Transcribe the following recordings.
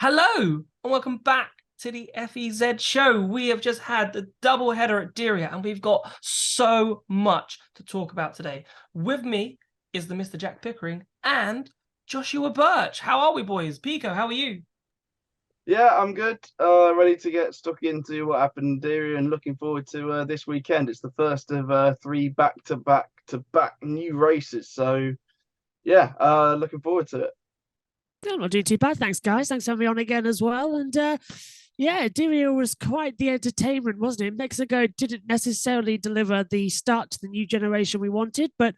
Hello and welcome back to the FEZ Show. We have just had the double header at Diriyah and we've got so much to talk about today. With me is the Mr. Jack Pickering and Joshua Burch. How are we, boys? Pico, how are you? Yeah, I'm good. Ready to get stuck into what happened in Diriyah and looking forward to this weekend. It's the first of three back-to-back new races. So yeah, looking forward to it. I'm not doing too bad. Thanks, guys. Thanks for having me on again as well. And yeah, Diriyah was quite the entertainment, wasn't it? Mexico didn't necessarily deliver the start to the new generation we wanted, but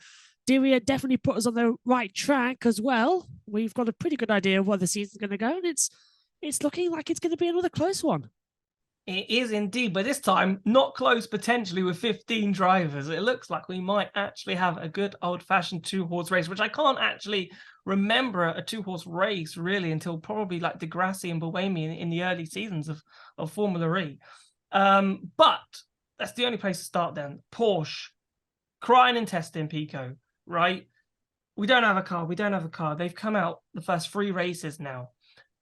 Diriyah definitely put us on the right track as well. We've got a pretty good idea of where the season's going to go, and it's looking like it's going to be another close one. It is indeed, but this time not close potentially with 15 drivers. It looks like we might actually have a good old-fashioned two-horse race, which I can't actually remember a two-horse race really until probably like Degrassi and Buemi in the early seasons of Formula E. But that's the only place to start then. Porsche, crying and testing, Pico, right? We don't have a car. They've come out the first three races now,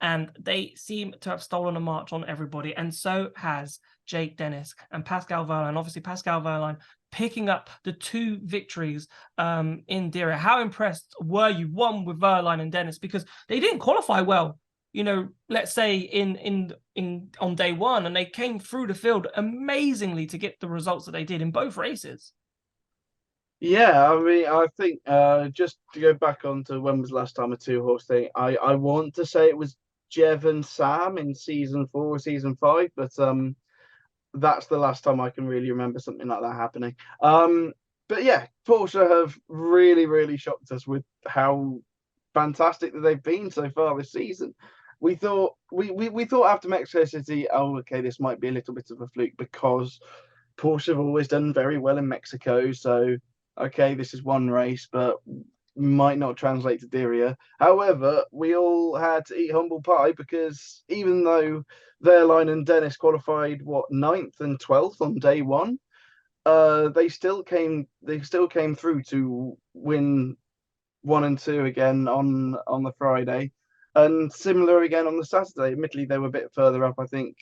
and they seem to have stolen a march on everybody, and so has Jake Dennis and Pascal Wehrlein. Obviously, Pascal Wehrlein picking up the two victories in Diriyah. How impressed were you, one with Wehrlein and Dennis, because they didn't qualify well, you know, let's say in on day one, and they came through the field amazingly to get the results that they did in both races. Yeah, I mean, I think just to go back on to when was the last time a two-horse thing, I want to say it was Jev and Sam in season 4 or season 5, but that's the last time I can really remember something like that happening. But yeah, Porsche have really shocked us with how fantastic that they've been so far this season. We thought we thought after Mexico City, oh, okay, this might be a little bit of a fluke because Porsche have always done very well in Mexico. So okay, this is one race, but might not translate to Diriyah. However, we all had to eat humble pie because even though Wehrlein and Dennis qualified ninth and 12th on day one, they still came through to win 1 and 2 again on the Friday, and similar again on the Saturday. Admittedly, they were a bit further up. I think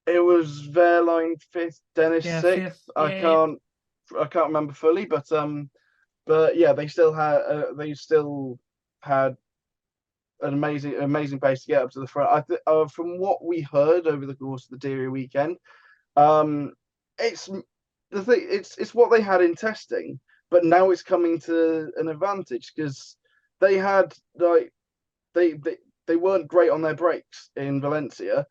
it was Wehrlein 5th, Dennis 6th. I can't remember fully, but yeah, they still had an amazing pace to get up to the front. From what we heard over the course of the Diriyah weekend, it's the thing. It's what they had in testing, but now it's coming to an advantage because they had they weren't great on their brakes in Valencia,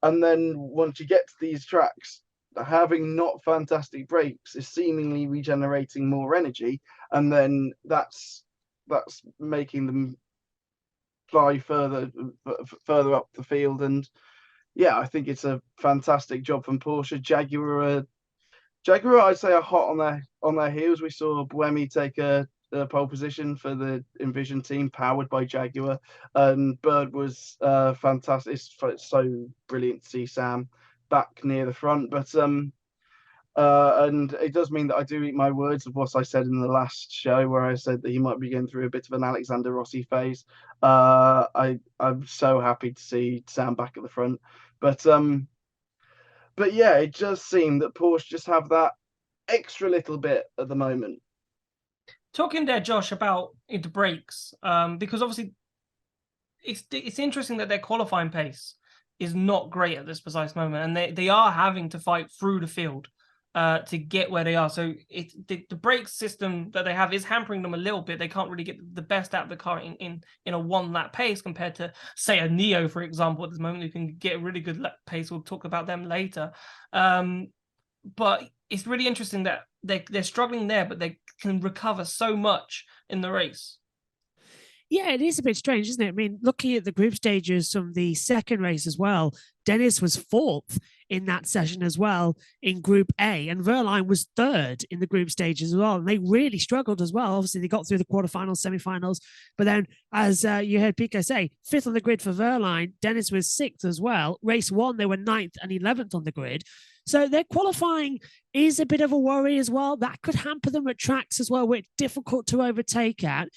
and then once you get to these tracks, having not fantastic brakes is seemingly regenerating more energy, and then that's making them fly further up the field. And yeah, I think it's a fantastic job from Porsche. Jaguar, I'd say, are hot on their heels. We saw Buemi take a pole position for the Envision team, powered by Jaguar, and Bird was fantastic. It's so brilliant to see Sam back near the front, but and it does mean that I do eat my words of what I said in the last show, where I said that he might be going through a bit of an Alexander Rossi phase. I'm so happy to see Sam back at the front, but yeah, it does seem that Porsche just have that extra little bit at the moment. Talking there, Josh, about the brakes, because obviously it's interesting that their qualifying pace is not great at this precise moment, and they are having to fight through the field to get where they are. So the brake system that they have is hampering them a little bit. They can't really get the best out of the car in a one-lap pace compared to, say, a Neo, for example, at this moment, who can get a really good lap pace. We'll talk about them later. But it's really interesting that they're struggling there, but they can recover so much in the race. Yeah, it is a bit strange, isn't it? I mean, looking at the group stages from the second race as well, Dennis was 4th in that session as well in Group A, and Wehrlein was 3rd in the group stages as well. And they really struggled as well. Obviously, they got through the quarterfinals, semifinals, but then, as you heard Pico say, 5th on the grid for Wehrlein. Dennis was 6th as well. Race 1, they were 9th and 11th on the grid. So their qualifying is a bit of a worry as well. That could hamper them at tracks as well, which are difficult to overtake at.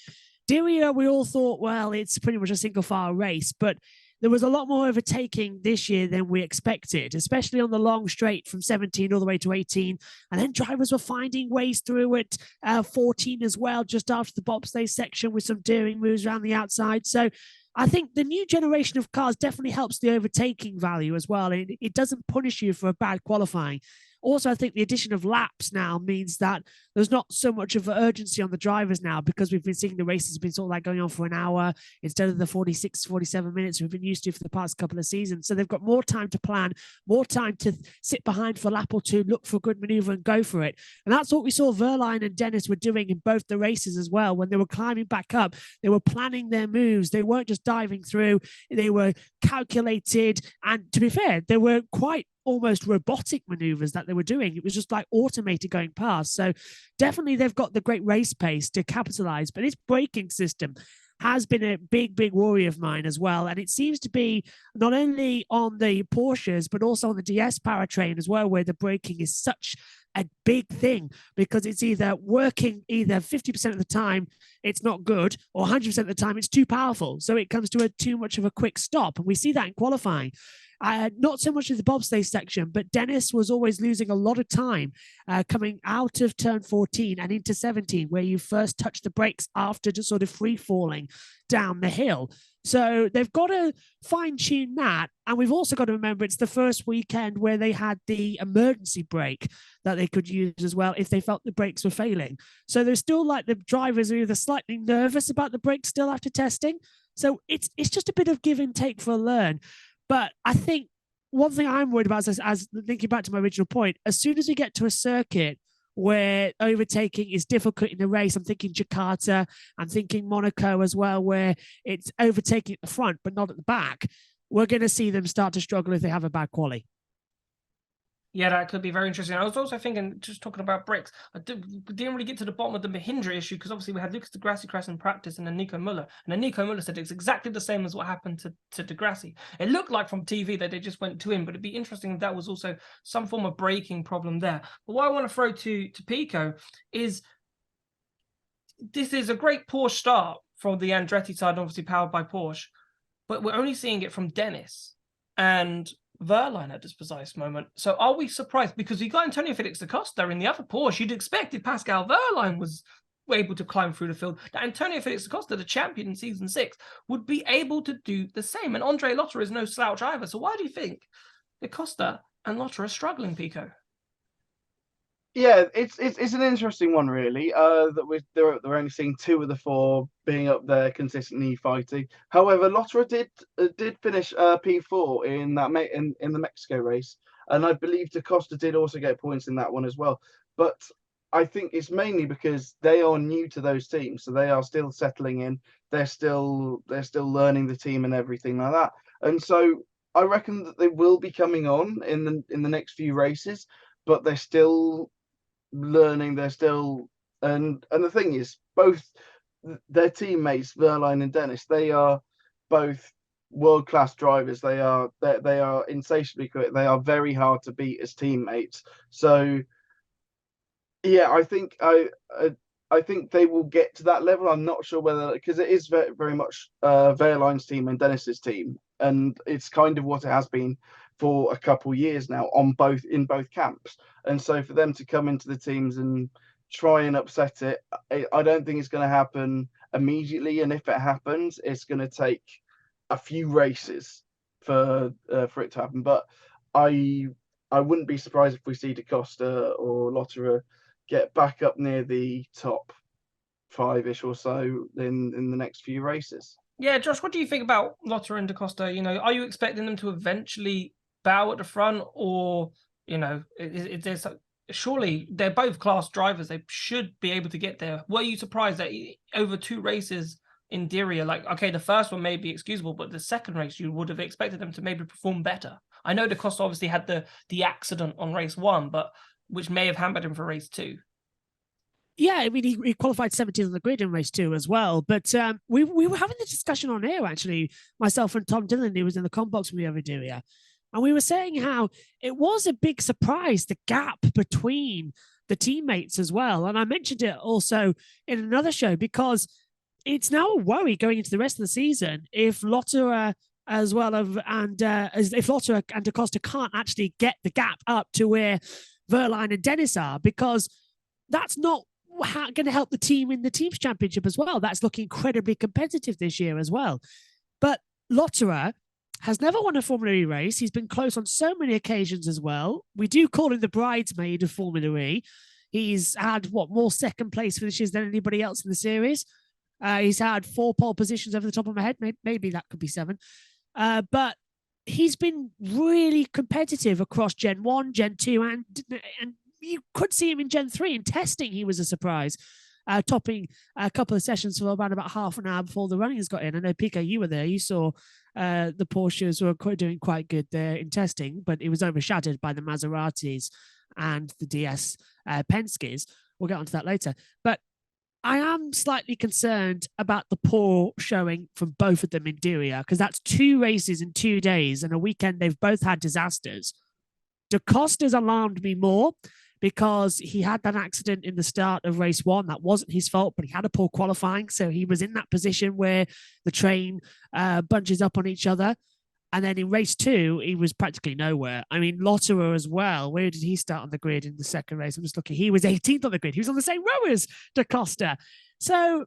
Diriyah, we all thought, well, it's pretty much a single file race, but there was a lot more overtaking this year than we expected, especially on the long straight from 17 all the way to 18. And then drivers were finding ways through at 14 as well, just after the bobsleigh section with some daring moves around the outside. So I think the new generation of cars definitely helps the overtaking value as well. It doesn't punish you for a bad qualifying. Also, I think the addition of laps now means that there's not so much of an urgency on the drivers now, because we've been seeing the races have been sort of like going on for an hour instead of the 46, 47 minutes we've been used to for the past couple of seasons. So they've got more time to plan, more time to sit behind for a lap or two, look for a good maneuver and go for it. And that's what we saw Wehrlein and Dennis were doing in both the races as well. When they were climbing back up, they were planning their moves. They weren't just diving through. They were calculated. And to be fair, they were quite almost robotic maneuvers that they were doing. It was just like automated going past. So definitely they've got the great race pace to capitalize, but its braking system has been a big worry of mine as well. And it seems to be not only on the Porsches, but also on the DS powertrain as well, where the braking is such a big thing, because it's either working either 50% of the time it's not good, or 100% of the time it's too powerful. So it comes to too much of a quick stop. And we see that in qualifying. Not so much in the bobsleigh section, but Dennis was always losing a lot of time coming out of turn 14 and into 17, where you first touch the brakes after just sort of free falling down the hill. So they've got to fine tune that. And we've also got to remember it's the first weekend where they had the emergency brake that they could use as well if they felt the brakes were failing. So there's still like the drivers are either slightly nervous about the brakes still after testing. So it's just a bit of give and take for a learn. But I think one thing I'm worried about is, as thinking back to my original point, as soon as we get to a circuit where overtaking is difficult in the race, I'm thinking Jakarta, I'm thinking Monaco as well, where it's overtaking at the front but not at the back, we're going to see them start to struggle if they have a bad quali. Yeah, that could be very interesting. I was also thinking, just talking about brakes, didn't really get to the bottom of the Mahindra issue, because obviously we had Lucas Di Grassi crash in practice and then Nico Müller. And then Nico Müller said it's exactly the same as what happened to Di Grassi. It looked like from TV that they just went to him, but it'd be interesting if that was also some form of braking problem there. But what I want to throw to Pico is, this is a great Porsche start from the Andretti side, obviously powered by Porsche, but we're only seeing it from Dennis and Wehrlein at this precise moment. So are we surprised? Because we got Antonio Felix da Costa in the other Porsche. You'd expect if Pascal Wehrlein was able to climb through the field, that Antonio Felix da Costa, the champion in season 6, would be able to do the same. And Andre Lotter is no slouch either. So why do you think da Costa and Lotter are struggling, Pico? Yeah, it's an interesting one, really. That they're only seeing 2 of the 4 being up there consistently fighting. However, Lotterer did finish P4 in that in the Mexico race, and I believe Da Costa did also get points in that one as well. But I think it's mainly because they are new to those teams, so they are still settling in. They're still learning the team and everything like that. And so I reckon that they will be coming on in the next few races, but they're still learning. They're still and the thing is, both their teammates Wehrlein and Dennis, they are both world-class drivers. They are insatiably quick. They are very hard to beat as teammates. So yeah, I think they will get to that level. I'm not sure whether, because it is very, very much Wehrlein's team and Dennis's team, and it's kind of what it has been for a couple years now in both camps. And so for them to come into the teams and try and upset it, I don't think it's going to happen immediately. And if it happens, it's going to take a few races for it to happen. But I wouldn't be surprised if we see Da Costa or Lotterer get back up near the top 5-ish or so in the next few races. Yeah, Josh, what do you think about Lotterer and Da Costa? Are you expecting them to eventually bow at the front, or surely they're both class drivers, they should be able to get there? Were you surprised that over 2 races in Diriyah, like, okay, the first one may be excusable, but the second race you would have expected them to maybe perform better? I know Da Costa obviously had the accident on race 1, but which may have hampered him for race 2. Yeah, I mean, he qualified 17th on the grid in race 2 as well. But we were having the discussion on air, actually, myself and Tom Dillon, who was in the com box with me over Diriyah. And we were saying how it was a big surprise, the gap between the teammates as well. And I mentioned it also in another show, because it's now a worry going into the rest of the season if Lotterer as well. As if Lotterer and Da Costa can't actually get the gap up to where Wehrlein and Dennis are, because that's not going to help the team in the Teams Championship as well. That's looking incredibly competitive this year as well. But Lotterer has never won a Formula E race. He's been close on so many occasions as well. We do call him the bridesmaid of Formula E. He's had, more second place finishes than anybody else in the series. He's had 4 pole positions over the top of my head. Maybe that could be 7. But he's been really competitive across Gen 1, Gen 2, and you could see him in Gen 3. In testing, he was a surprise, topping a couple of sessions for about half an hour before the runnings got in. I know, Pico, you were there. You saw the Porsches were doing quite good there in testing, but it was overshadowed by the Maseratis and the DS Penskes. We'll get onto that later. But I am slightly concerned about the poor showing from both of them in Diriyah, because that's 2 races in 2 days and a weekend they've both had disasters. Da Costa's alarmed me more because he had that accident in the start of race 1. That wasn't his fault, but he had a poor qualifying. So he was in that position where the train bunches up on each other. And then in race 2, he was practically nowhere. I mean, Lotterer as well. Where did he start on the grid in the second race? I'm just looking. He was 18th on the grid. He was on the same row as Da Costa. So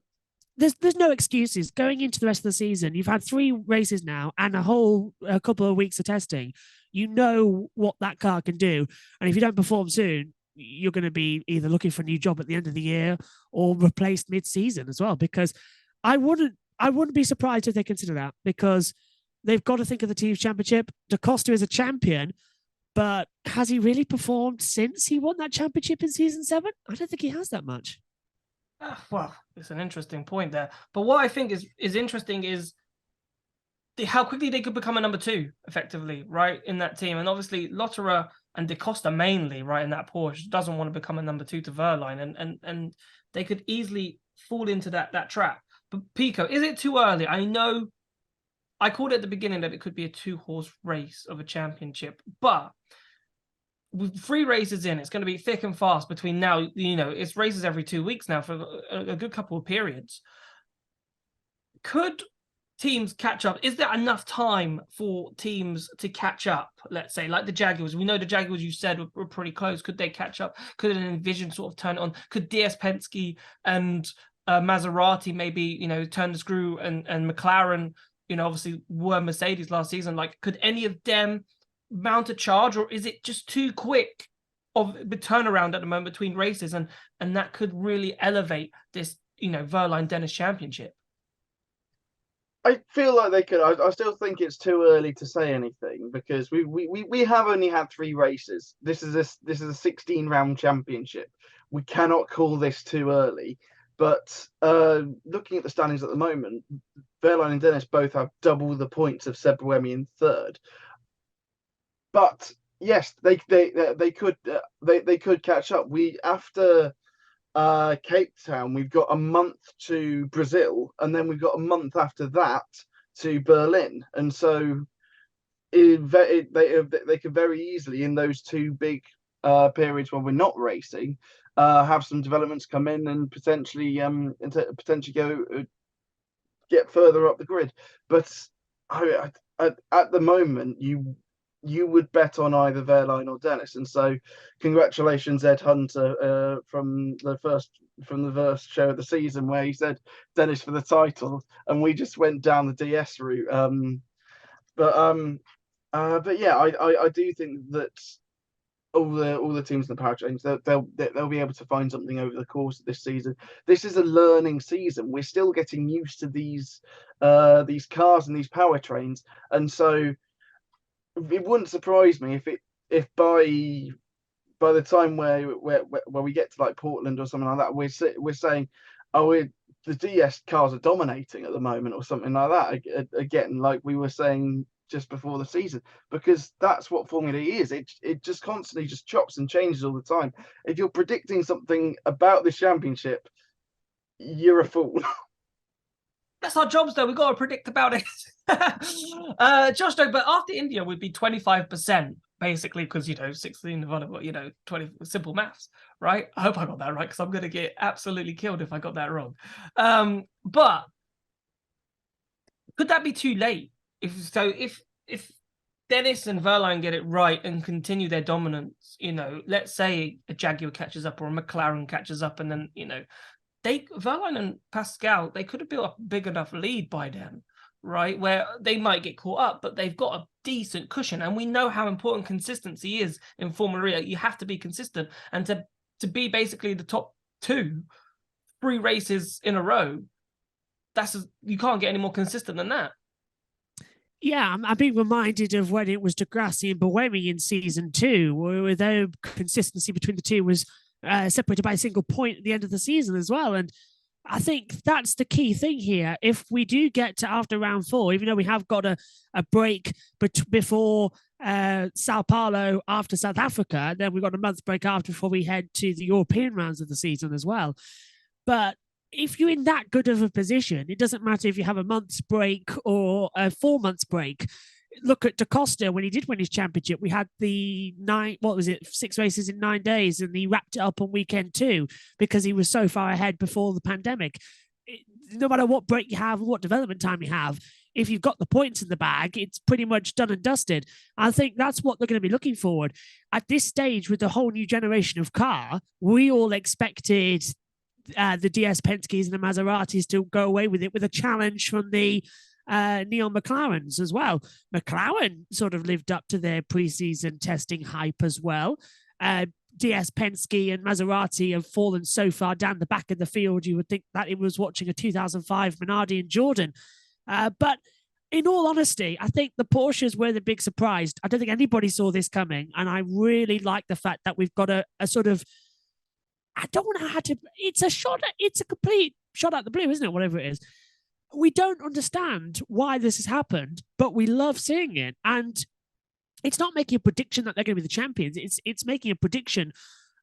there's no excuses. Going into the rest of the season, you've had 3 races now and a couple of weeks of testing. You know what that car can do. And if you don't perform soon, you're going to be either looking for a new job at the end of the year or replaced mid-season as well. Because I wouldn't be surprised if they consider that, because they've got to think of the Teams Championship. Da Costa is a champion, but has he really performed since he won that championship in season 7? I don't think he has that much. Well, it's an interesting point there. But what I think is interesting is how quickly they could become a number 2, effectively, right, in that team. And obviously, Lotterer and Da Costa mainly, right, in that Porsche, doesn't want to become a number 2 to Wehrlein. And they could easily fall into that trap. But Pico, is it too early? I know I called it at the beginning that it could be a 2-horse race of a championship, but with 3 races in, it's going to be thick and fast between now. It's races every 2 weeks now for a good couple of periods. Could teams catch up? Is there enough time for teams to catch up? Let's say, like the Jaguars. We know the Jaguars, you said, were pretty close. Could they catch up? Could an Envision sort of turn it on? Could DS Penske and Maserati maybe, turn the screw, and McLaren, obviously were Mercedes last season. Like, could any of them mount a charge, or is it just too quick of the turnaround at the moment between races, and that could really elevate this, Wehrlein Dennis championship? I feel like they could. I still think it's too early to say anything, because we have only had 3 races. This is a 16-round championship. We cannot call this too early. But looking at the standings at the moment, Wehrlein and Dennis both have double the points of Seb Buemi in 3rd. But yes, they could catch up. After Cape Town, we've got a month to Brazil, and then we've got a month after that to Berlin, and so they could very easily, in those 2 big periods when we're not racing, have some developments come in and potentially go get further up the grid. But at the moment, you would bet on either Wehrlein or Dennis, and so congratulations, Ed Hunter, from the first show of the season, where he said Dennis for the title, and we just went down the DS route. But yeah, I do think that all the teams in the powertrains, they'll be able to find something over the course of this season. This is a learning season. We're still getting used to these cars and these powertrains, and so it wouldn't surprise me if by the time where we get to like Portland or something like that, we're saying, the DS cars are dominating at the moment, or something like that. Again, like we were saying just before the season, because that's what Formula E is. It just constantly just chops and changes all the time. If you're predicting something about this championship, you're a fool. That's our jobs, though. We've got to predict about it. Josh, though, but after India would be 25%, basically, because, 16 divided by, 20, simple maths, right? I hope I got that right, because I'm going to get absolutely killed if I got that wrong. But could that be too late if Dennis and Wehrlein get it right and continue their dominance, let's say a Jaguar catches up or a McLaren catches up, and then Wehrlein and Pascal, they could have built up a big enough lead by then, right? Where they might get caught up, but they've got a decent cushion, and we know how important consistency is in Formula E. You have to be consistent, and to be basically the top 2, 3 races in a row, you can't get any more consistent than that. Yeah, I'm being reminded of when it was Degrassi and Buemi in season 2, where their consistency between the two was separated by a single point at the end of the season as well. And I think that's the key thing here. If we do get to after round 4, even though we have got a break before Sao Paulo after South Africa, then we've got a month break after before we head to the European rounds of the season as well. But if you're in that good of a position, it doesn't matter if you have a month's break or a 4 months break. Look at Da Costa when he did win his championship. We had 6 races in 9 days, and he wrapped it up on weekend 2 because he was so far ahead before the pandemic. No matter what break you have, what development time you have, if you've got the points in the bag, it's pretty much done and dusted. I think that's what they're going to be looking forward. At this stage, with the whole new generation of car, we all expected the DS Penskes and the Maseratis to go away with it with a challenge from the Neon McLarens as well. McLaren sort of lived up to their preseason testing hype as well. DS Penske and Maserati have fallen so far down the back of the field, you would think that it was watching a 2005 Minardi and Jordan. But in all honesty, I think the Porsches were the big surprise. I don't think anybody saw this coming. And I really like the fact that we've got a sort of, I don't know how to, it's a complete shot out the blue, isn't it? Whatever it is. We don't understand why this has happened, but we love seeing it. And it's not making a prediction that they're going to be the champions. It's making a prediction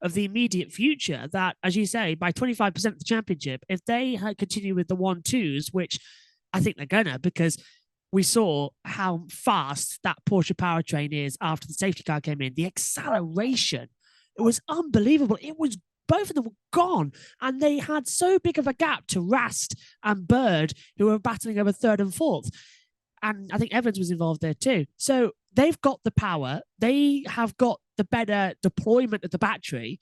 of the immediate future that, as you say, by 25% of the championship, if they continue with the 1-2s, which I think they're going to, because we saw how fast that Porsche powertrain is after the safety car came in. The acceleration, it was unbelievable. Both of them were gone, and they had so big of a gap to Rast and Bird, who were battling over 3rd and 4th. And I think Evans was involved there too. So they've got the power. They have got the better deployment of the battery.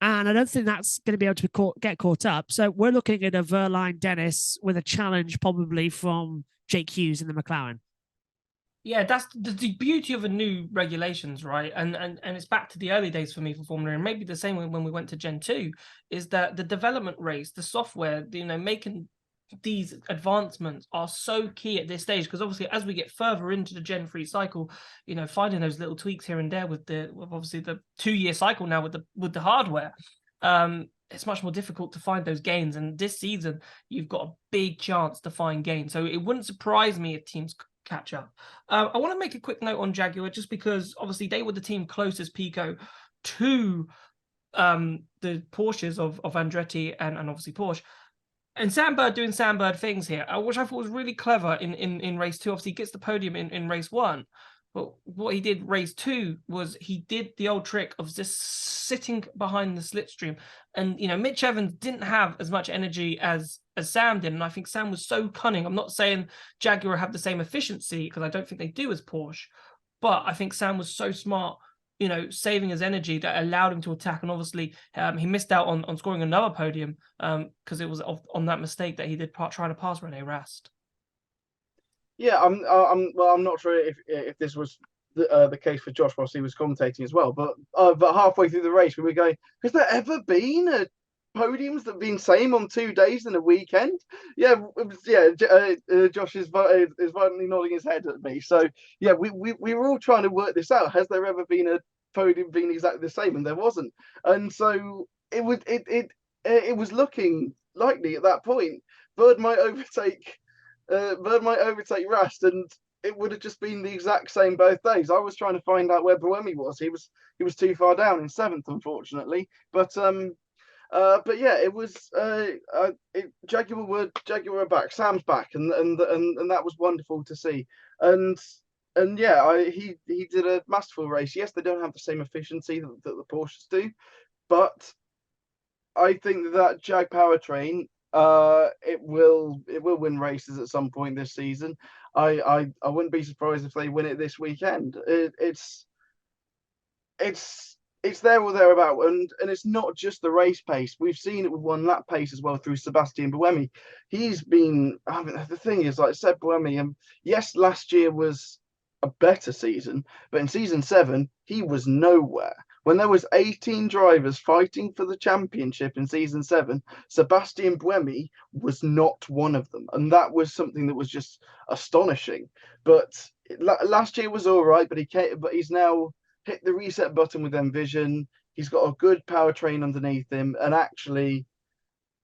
And I don't think that's going to be able to get caught up. So we're looking at a Wehrlein Dennis with a challenge probably from Jake Hughes in the McLaren. Yeah, that's the beauty of the new regulations, right? And it's back to the early days for me for Formula E, and maybe the same when we went to Gen 2, is that the development race, the software, making these advancements are so key at this stage, because obviously as we get further into the Gen 3 cycle, finding those little tweaks here and there with obviously the 2-year cycle now with the hardware, it's much more difficult to find those gains. And this season, you've got a big chance to find gains. So it wouldn't surprise me if teams catch up. I want to make a quick note on Jaguar, just because obviously they were the team closest, Pico, to the Porsches of Andretti and obviously Porsche. And Sam Bird doing Sam Bird things here, which I thought was really clever in race 2. Obviously, he gets the podium in race 1. But what he did race 2 was he did the old trick of just sitting behind the slipstream. And, Mitch Evans didn't have as much energy as Sam did. And I think Sam was so cunning. I'm not saying Jaguar have the same efficiency, because I don't think they do as Porsche. But I think Sam was so smart, saving his energy, that allowed him to attack. And obviously, he missed out on scoring another podium because it was on that mistake that he did try to pass Rene Rast. Yeah, I'm not sure if this was the case for Josh whilst he was commentating as well. But halfway through the race, we were going, has there ever been podiums that have been same on 2 days in a weekend? Yeah, Josh is violently nodding his head at me. So yeah, we were all trying to work this out. Has there ever been a podium being exactly the same? And there wasn't. And so it was looking likely at that point Bird might overtake Rast, and it would have just been the exact same both days. I was trying to find out where Buemi was. He was too far down in 7th, unfortunately. But yeah, it was Jaguar were back. Sam's back, and that was wonderful to see. And yeah, he did a masterful race. Yes, they don't have the same efficiency that the Porsches do, but I think that Jag powertrain it will win races at some point this season. I wouldn't be surprised if they win it this weekend. It's there or thereabout, and it's not just the race pace. We've seen it with one lap pace as well through Sebastien Buemi. He's been. I mean, the thing is, like Seb Buemi, yes, last year was a better season, but in season 7 he was nowhere. When there was 18 drivers fighting for the championship in season 7, Sebastien Buemi was not one of them, and that was something that was just astonishing. But last year was all right, but he's now hit the reset button with Envision. He's got a good powertrain underneath him, and actually,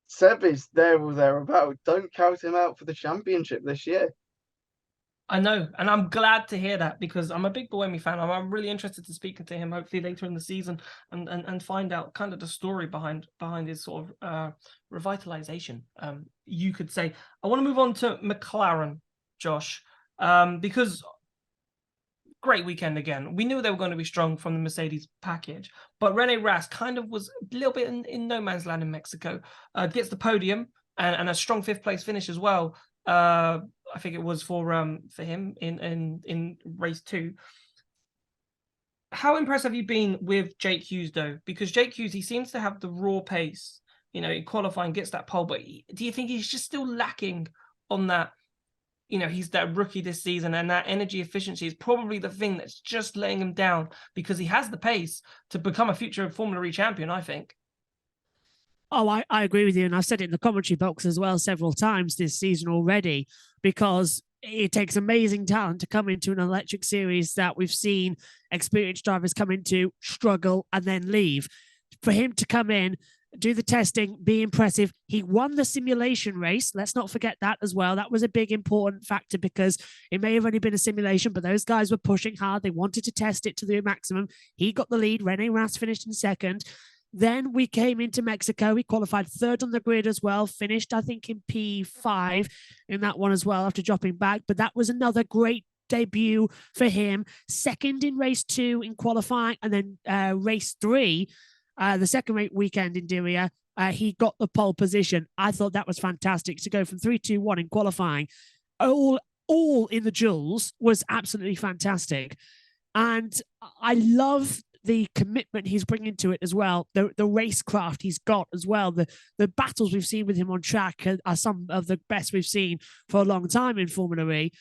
Seb is there or thereabout. Don't count him out for the championship this year. I know, and I'm glad to hear that because I'm a big Buemi fan. I'm really interested to speak to him hopefully later in the season and find out kind of the story behind his sort of revitalization. You could say. I want to move on to McLaren, Josh, because great weekend again. We knew they were going to be strong from the Mercedes package, but Rene Rast kind of was a little bit in no man's land in Mexico. Gets the podium and a strong 5th place finish as well. I think it was for him in race 2. How impressed have you been with Jake Hughes though? Because Jake Hughes, he seems to have the raw pace. In qualifying gets that pole, but do you think he's just still lacking on that? He's that rookie this season, and that energy efficiency is probably the thing that's just letting him down because he has the pace to become a future Formula E champion, I think. Oh, I agree with you. And I've said it in the commentary box as well several times this season already, because it takes amazing talent to come into an electric series that we've seen experienced drivers come into, struggle, and then leave. For him to come in, do the testing, be impressive. He won the simulation race. Let's not forget that as well. That was a big important factor because it may have only been a simulation, but those guys were pushing hard. They wanted to test it to the maximum. He got the lead. Rene Rast finished in 2nd. Then we came into Mexico. He qualified 3rd on the grid as well, finished, I think, in P5 in that one as well after dropping back. But that was another great debut for him. 2nd in race 2 in qualifying, and then race 3, the second weekend in Diriyah, he got the pole position. I thought that was fantastic to go from 3-2-1 in qualifying. All in the jewels was absolutely fantastic. And I love the commitment he's bringing to it as well, the racecraft he's got as well. The battles we've seen with him on track are some of the best we've seen for a long time in Formula E.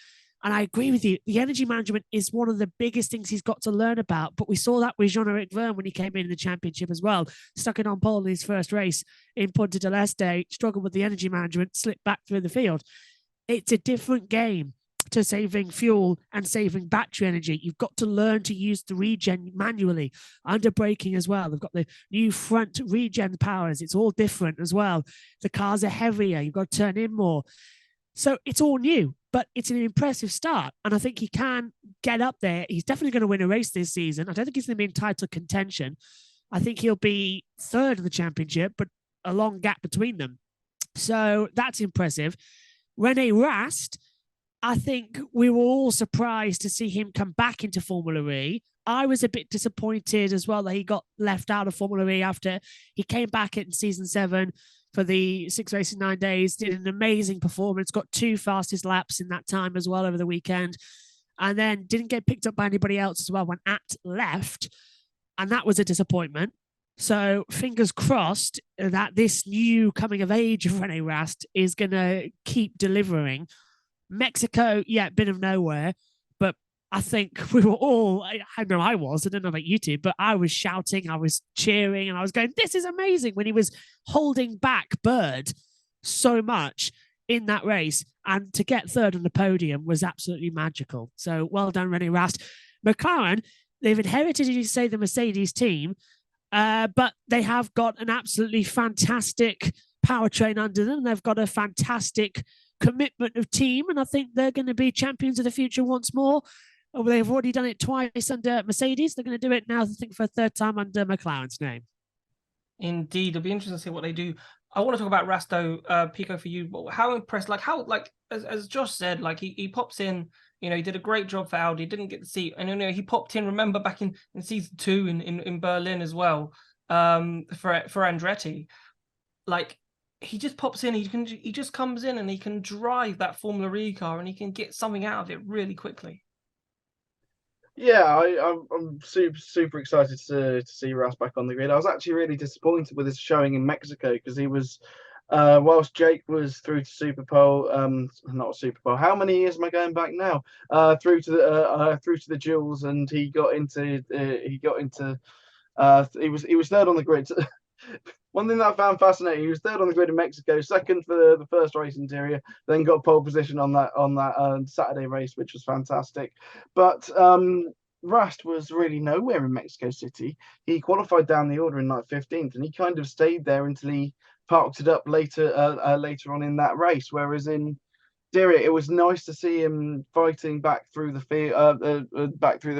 And I agree with you. The energy management is one of the biggest things he's got to learn about. But we saw that with Jean-Eric Vergne when he came in the championship as well. Stuck it on pole in his first race in Punta del Este, struggled with the energy management, slipped back through the field. It's a different game to saving fuel and saving battery energy. You've got to learn to use the regen manually, under braking as well. They've got the new front regen powers. It's all different as well. The cars are heavier. You've got to turn in more. So it's all new, but it's an impressive start. And I think he can get up there. He's definitely going to win a race this season. I don't think he's going to be in title contention. I think he'll be 3rd in the championship, but a long gap between them. So that's impressive. Rene Rast, I think we were all surprised to see him come back into Formula E. I was a bit disappointed as well that he got left out of Formula E after he came back in season 7 for the 6 races, 9 days, did an amazing performance, got 2 fastest laps in that time as well over the weekend, and then didn't get picked up by anybody else as well when Abt left, and that was a disappointment. So fingers crossed that this new coming of age of Rene Rast is going to keep delivering. Mexico, yeah, bit of nowhere, but I think we were all, I know I don't know about you two, but I was shouting, I was cheering, and I was going, this is amazing, when he was holding back Bird so much in that race. And to get 3rd on the podium was absolutely magical. So well done, Rene Rast. McLaren, they've inherited, as you say, the Mercedes team, but they have got an absolutely fantastic powertrain under them. They've got a fantastic commitment of team, and I think they're going to be champions of the future once more. They've already done it twice under Mercedes. They're going to do it now, I think, for a 3rd time under McLaren's name. Indeed, it'll be interesting to see what they do. I want to talk about Rasto, Pico, for you. How impressed, as Josh said, he pops in, he did a great job for Audi, didn't get the seat, and he popped in, remember, back in season 2 in Berlin as well, for Andretti. he just pops in. He just comes in and he can drive that Formula E car and he can get something out of it really quickly. Yeah, I'm super excited to see Rast back on the grid. I was actually really disappointed with his showing in Mexico because he was, whilst Jake was through to Super Pole, not Super Pole. How many years am I going back now? Through to the duels, and he was third on the grid. One thing that I found fascinating, he was third on the grid in Mexico, second for the first race in Diriyah, then got pole position on that Saturday race, which was fantastic. But Rast was really nowhere in Mexico City. He qualified down the order in like 15th, and he kind of stayed there until he parked it up later on in that race. Whereas in Diriyah, it was nice to see him fighting back through the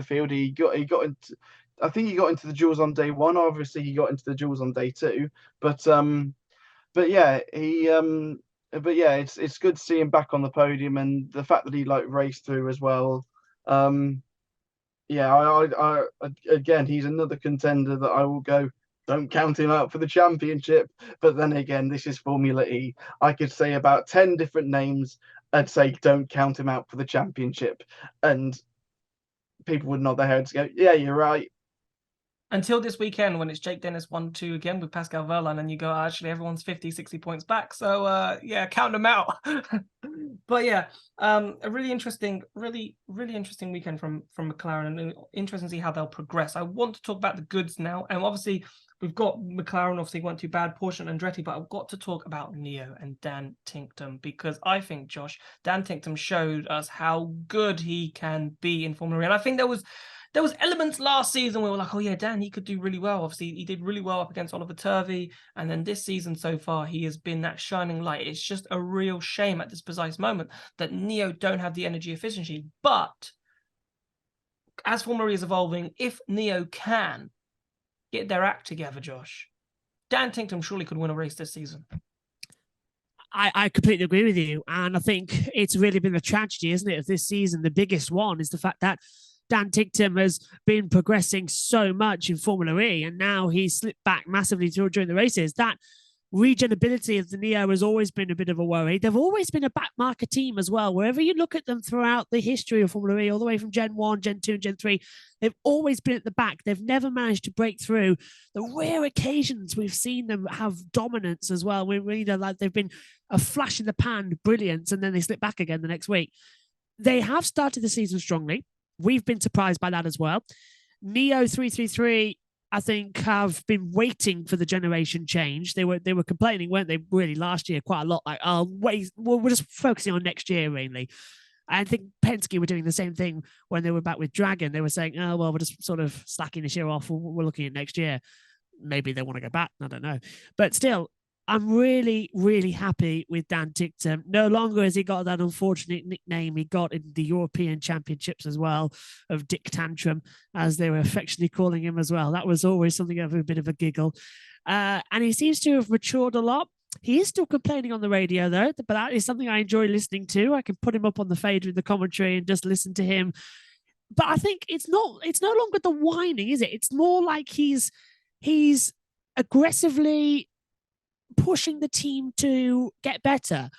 field. He got into, I think he got into the duels on day one. Obviously, he got into the duels on day two. But yeah, it's good to see him back on the podium, and the fact that he like raced through as well. Yeah, I again, he's another contender that I will go. Don't count him out for the championship. But then again, this is Formula E. I could say about 10 different names and say don't count him out for the championship, and people would nod their heads and go, yeah, you're right. Until this weekend when it's Jake Dennis 1-2 again with Pascal Wehrlein, and you go, actually, everyone's 50, 60 points back. So, yeah, count them out. But yeah, a really interesting weekend from McLaren, and interesting to see how they'll progress. I want to talk about the goods now. And obviously, we've got McLaren, obviously, weren't too bad, Porsche and Andretti, but I've got to talk about Neo and Dan Tinktum, because I think, Josh, Dan Tinktum showed us how good he can be in Formula E. And I think there was elements last season where we were like, oh yeah, Dan, he could do really well. Obviously, he did really well up against Oliver Turvey. And then this season so far, he has been that shining light. It's just a real shame at this precise moment that Neo don't have the energy efficiency. But as Formula E is evolving, if Neo can get their act together, Josh, Dan Tinktum surely could win a race this season. I completely agree with you. And I think it's really been a tragedy, isn't it, of this season? The biggest one is the fact that Dan Tinktum has been progressing so much in Formula E, and now he's slipped back massively during the races. That regenerability of the Neo has always been a bit of a worry. They've always been a backmarker team as well. Wherever you look at them throughout the history of Formula E, all the way from Gen 1, Gen 2, and Gen 3, they've always been at the back. They've never managed to break through. The rare occasions we've seen them have dominance as well. Like they've been a flash in the pan brilliance, and then they slip back again the next week. They have started the season strongly. We've been surprised by that as well. Neo 333, I think, have been waiting for the generation change. They were complaining, weren't they, really last year quite a lot, like, oh, wait, we're just focusing on next year, mainly. I think Penske were doing the same thing when they were back with Dragon. They were saying, oh, well, we're just sort of slacking this year off. We're looking at next year. Maybe they want to go back. I don't know. But still, I'm really, really happy with Dan Tinktum. No longer has he got that unfortunate nickname he got in the European Championships as well, of Dick Tantrum, as they were affectionately calling him as well. That was always something of a bit of a giggle. And he seems to have matured a lot. He is still complaining on the radio, though, but that is something I enjoy listening to. I can put him up on the fader in the commentary and just listen to him. But I think it's no longer the whining, is it? It's more like he's aggressively pushing the team to get better,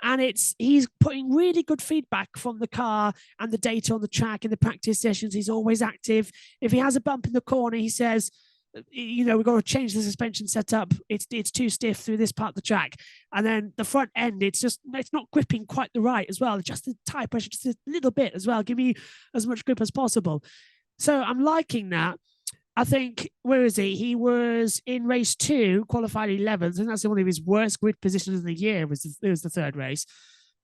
and he's putting really good feedback from the car and the data on the track in the practice sessions. He's always active. If he has a bump in the corner, he says, we've got to change the suspension setup. It's too stiff through this part of the track. And then the front end, it's not gripping quite the right as well. Just the tire pressure, just a little bit as well. Give me as much grip as possible. So I'm liking that. I think, where is he? He was in race 2, qualified 11th, and that's one of his worst grid positions of the year. It was the third race.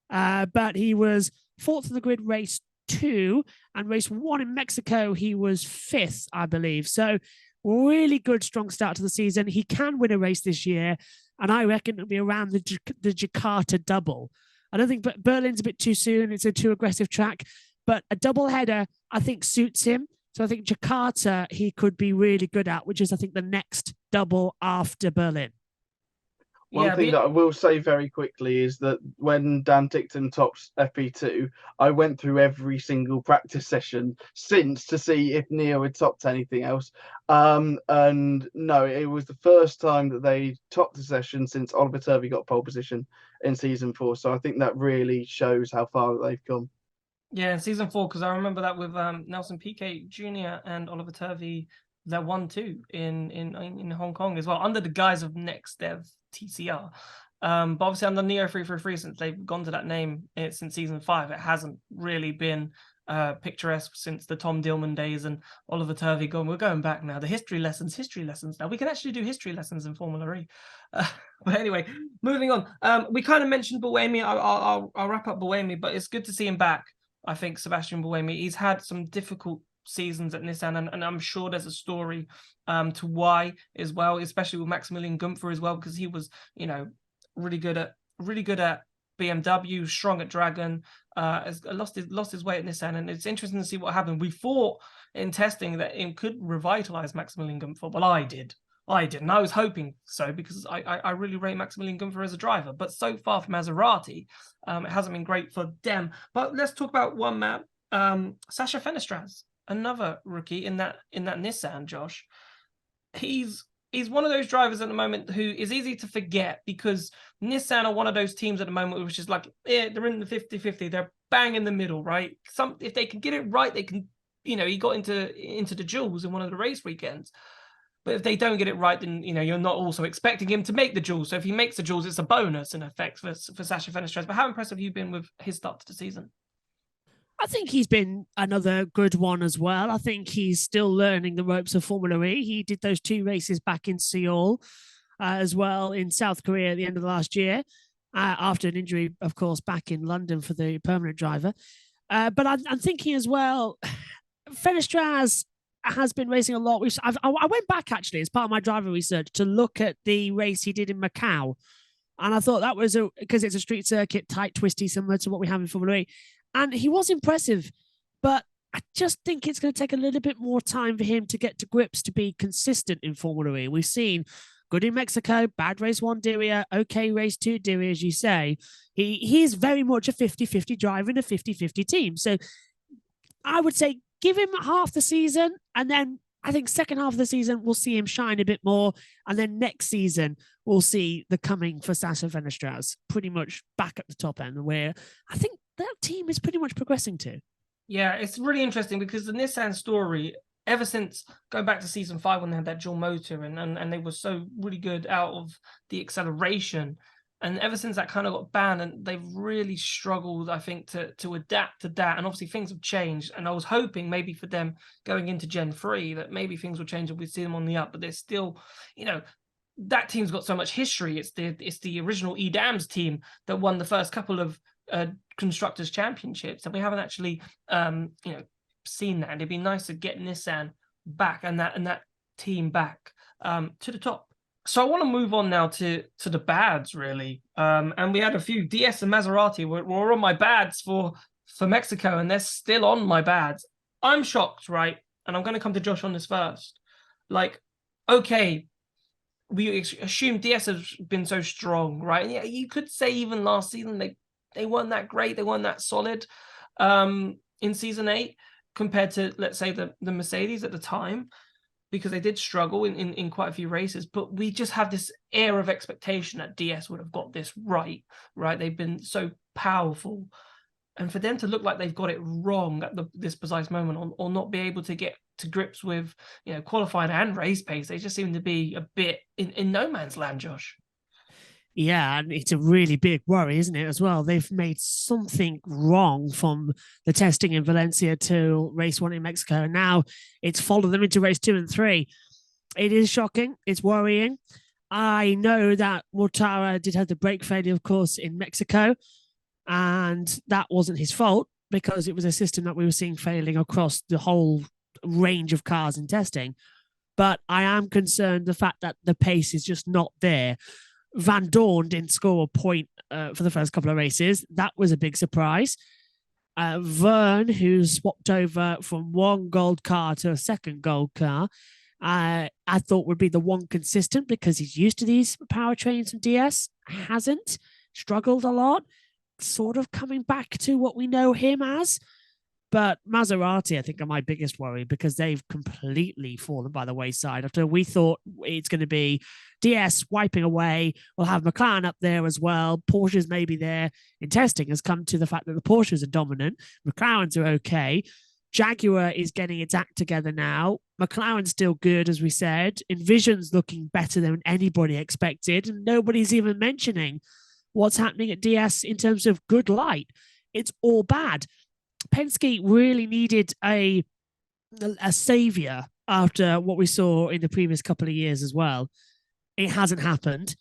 But he was 4th in the grid race 2, and race 1 in Mexico, he was 5th, I believe. So really good, strong start to the season. He can win a race this year, and I reckon it'll be around the Jakarta double. I don't think Berlin's a bit too soon. It's a too aggressive track, but a double header, I think, suits him. So I think Jakarta he could be really good at, which is, I think, the next double after Berlin. One thing that I will say very quickly is that when Dan Tickton topped FP2, I went through every single practice session since to see if Neo had topped anything else. And no, it was the first time that they topped a session since Oliver Turvey got pole position in season 4. So I think that really shows how far they've come. Yeah, in season 4, because I remember that with Nelson Piquet Jr. and Oliver Turvey, they won too in Hong Kong as well, under the guise of Next Dev TCR. But obviously under Neo 333, since they've gone to that name since season 5, it hasn't really been picturesque since the Tom Dillman days and Oliver Turvey gone. We're going back now. The history lessons now. We can actually do history lessons in Formula E. But anyway, moving on. We kind of mentioned Buemi. I'll wrap up Buemi, but it's good to see him back. I think Sebastien Buemi, he's had some difficult seasons at Nissan, and I'm sure there's a story to why as well, especially with Maximilian Gunther as well, because he was, really good at BMW, strong at Dragon, has lost his way at Nissan, and it's interesting to see what happened. We thought in testing that it could revitalize Maximilian Gunther. Well, I did, and I was hoping so, because I really rate Maximilian Gunther as a driver, but so far for Maserati, it hasn't been great for them. But let's talk about one man, Sasha Fenestraz, another rookie in that Nissan. Josh, he's one of those drivers at the moment who is easy to forget, because Nissan are one of those teams at the moment which is like, yeah, they're in the 50-50, they're bang in the middle, right? If they can get it right, they can, he got into the duels in one of the race weekends. But if they don't get it right, then you're not also expecting him to make the duels. So if he makes the duels, it's a bonus in effect for Sasha Fenestraz. But how impressive have you been with his start to the season? I think he's been another good one as well. I think he's still learning the ropes of Formula E. He did those 2 races back in Seoul as well in South Korea at the end of last year, after an injury, of course, back in London for the permanent driver. But I'm thinking as well, Fenestraz has been racing a lot. I went back actually as part of my driver research to look at the race he did in Macau. And I thought that was because it's a street circuit, tight, twisty, similar to what we have in Formula E. And he was impressive, but I just think it's going to take a little bit more time for him to get to grips to be consistent in Formula E. We've seen good in Mexico, bad race 1 Diriyah, okay race 2 Diriyah, as you say. He's very much a 50-50 driver in a 50-50 team. So I would say give him half the season, and then I think second half of the season, we'll see him shine a bit more. And then next season, we'll see the coming for Sasha Fenestraz pretty much back at the top end, where I think that team is pretty much progressing to. Yeah, it's really interesting because the Nissan story, ever since going back to season 5 when they had that dual motor and they were so really good out of the acceleration, and ever since that kind of got banned, and they've really struggled, I think, to adapt to that. And obviously things have changed, and I was hoping maybe for them going into Gen 3 that maybe things will change and we'd see them on the up, but they're still, that team's got so much history. It's the original E-Dams team that won the first couple of constructors championships, and we haven't actually seen that. And it'd be nice to get Nissan back and that team back to the top. So I want to move on now to the bads, really. And we had a few DS and Maserati were on my bads for Mexico, and they're still on my bads. I'm shocked, right? And I'm going to come to Josh on this first. Like, okay, we assume DS has been so strong, right? And yeah, you could say even last season they weren't that great, they weren't that solid in season 8 compared to, let's say, the Mercedes at the time, because they did struggle in quite a few races. But we just have this air of expectation that DS would have got this right? They've been so powerful. And for them to look like they've got it wrong at this precise moment, or not be able to get to grips with qualifying and race pace, they just seem to be a bit in no man's land, Josh. Yeah, and it's a really big worry, isn't it, as well? They've made something wrong from the testing in Valencia to race 1 in Mexico, and now it's followed them into race 2 and 3. It is shocking. It's worrying. I know that Mortara did have the brake failure, of course, in Mexico, and that wasn't his fault because it was a system that we were seeing failing across the whole range of cars in testing. But I am concerned the fact that the pace is just not there. Van Dorn didn't score a point for the first couple of races. That was a big surprise. Vern, who swapped over from one gold car to a second gold car, I thought would be the one consistent because he's used to these powertrains from DS. Hasn't, struggled a lot, sort of coming back to what we know him as. But Maserati, I think, are my biggest worry because they've completely fallen by the wayside. After we thought it's going to be DS wiping away, we'll have McLaren up there as well. Porsche's maybe there in testing has come to the fact that the Porsches are dominant. McLaren's are okay. Jaguar is getting its act together now. McLaren's still good, as we said. Envision's looking better than anybody expected. And nobody's even mentioning what's happening at DS in terms of good light. It's all bad. Penske really needed a savior after what we saw in the previous couple of years as well. It hasn't happened.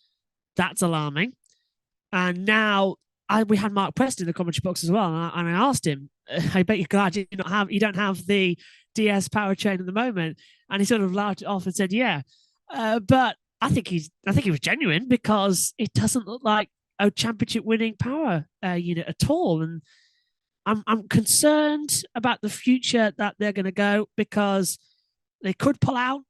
That's alarming. And now we had Mark Preston in the commentary box as well, and I asked him, "I bet you're glad you don't have the DS powertrain at the moment." And he sort of laughed it off and said, "Yeah, but I think he was genuine because it doesn't look like a championship-winning power unit at all." And I'm concerned about the future that they're going to go because they could pull out,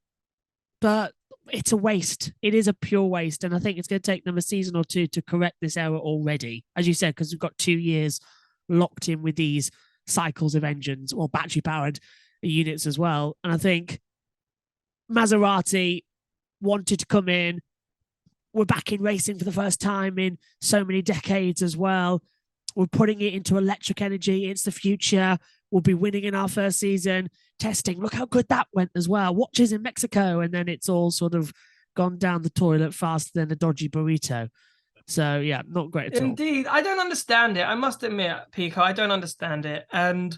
but it's a waste. It is a pure waste. And I think it's going to take them a season or two to correct this error already, as you said, because we've got 2 years locked in with these cycles of engines or battery powered units as well. And I think Maserati wanted to come in. We're back in racing for the first time in so many decades as well. We're putting it into electric energy. It's the future. We'll be winning in our first season. Testing. Look how good that went as well. Watches in Mexico. And then it's all sort of gone down the toilet faster than a dodgy burrito. So, yeah, not great at all. Indeed. I don't understand it. I must admit, Pico, I don't understand it. And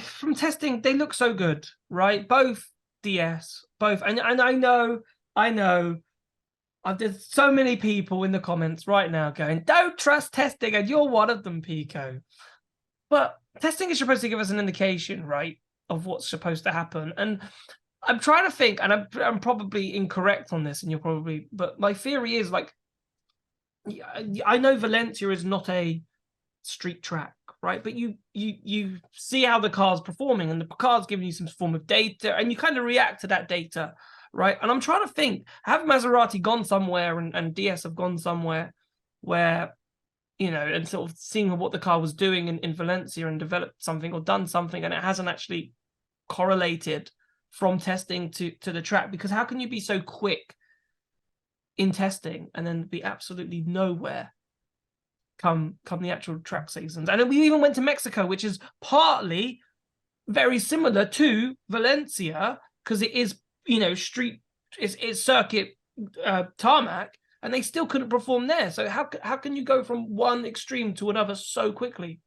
from testing, they look so good, right? Both DS, both. And I know. There's so many people in the comments right now going, "Don't trust testing," and you're one of them, Pico. But testing is supposed to give us an indication, right, of what's supposed to happen. And I'm trying to think, and I'm probably incorrect on this, and you're probably, but my theory is like, I know Valencia is not a street track, right? But you see how the car's performing, and the car's giving you some form of data, and you kind of react to that data. Right. And I'm trying to think, have Maserati gone somewhere and DS have gone somewhere where, and sort of seeing what the car was doing in Valencia and developed something or done something, and it hasn't actually correlated from testing to the track? Because how can you be so quick in testing and then be absolutely nowhere come the actual track seasons? And we even went to Mexico, which is partly very similar to Valencia because it is, street, it's circuit tarmac, and they still couldn't perform there. So how can you go from one extreme to another so quickly?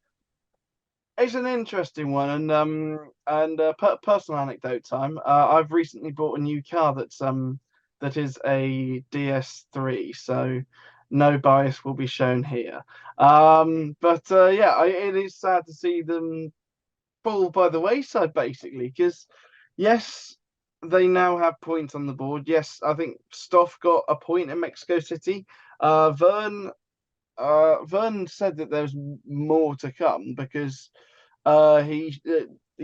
It's an interesting one, and personal anecdote time. I've recently bought a new car that is a DS3, so no bias will be shown here. But it is sad to see them fall by the wayside, basically, because yes, they now have points on the board. Yes, I think Stoff got a point in Mexico City. Vern said that there's more to come because he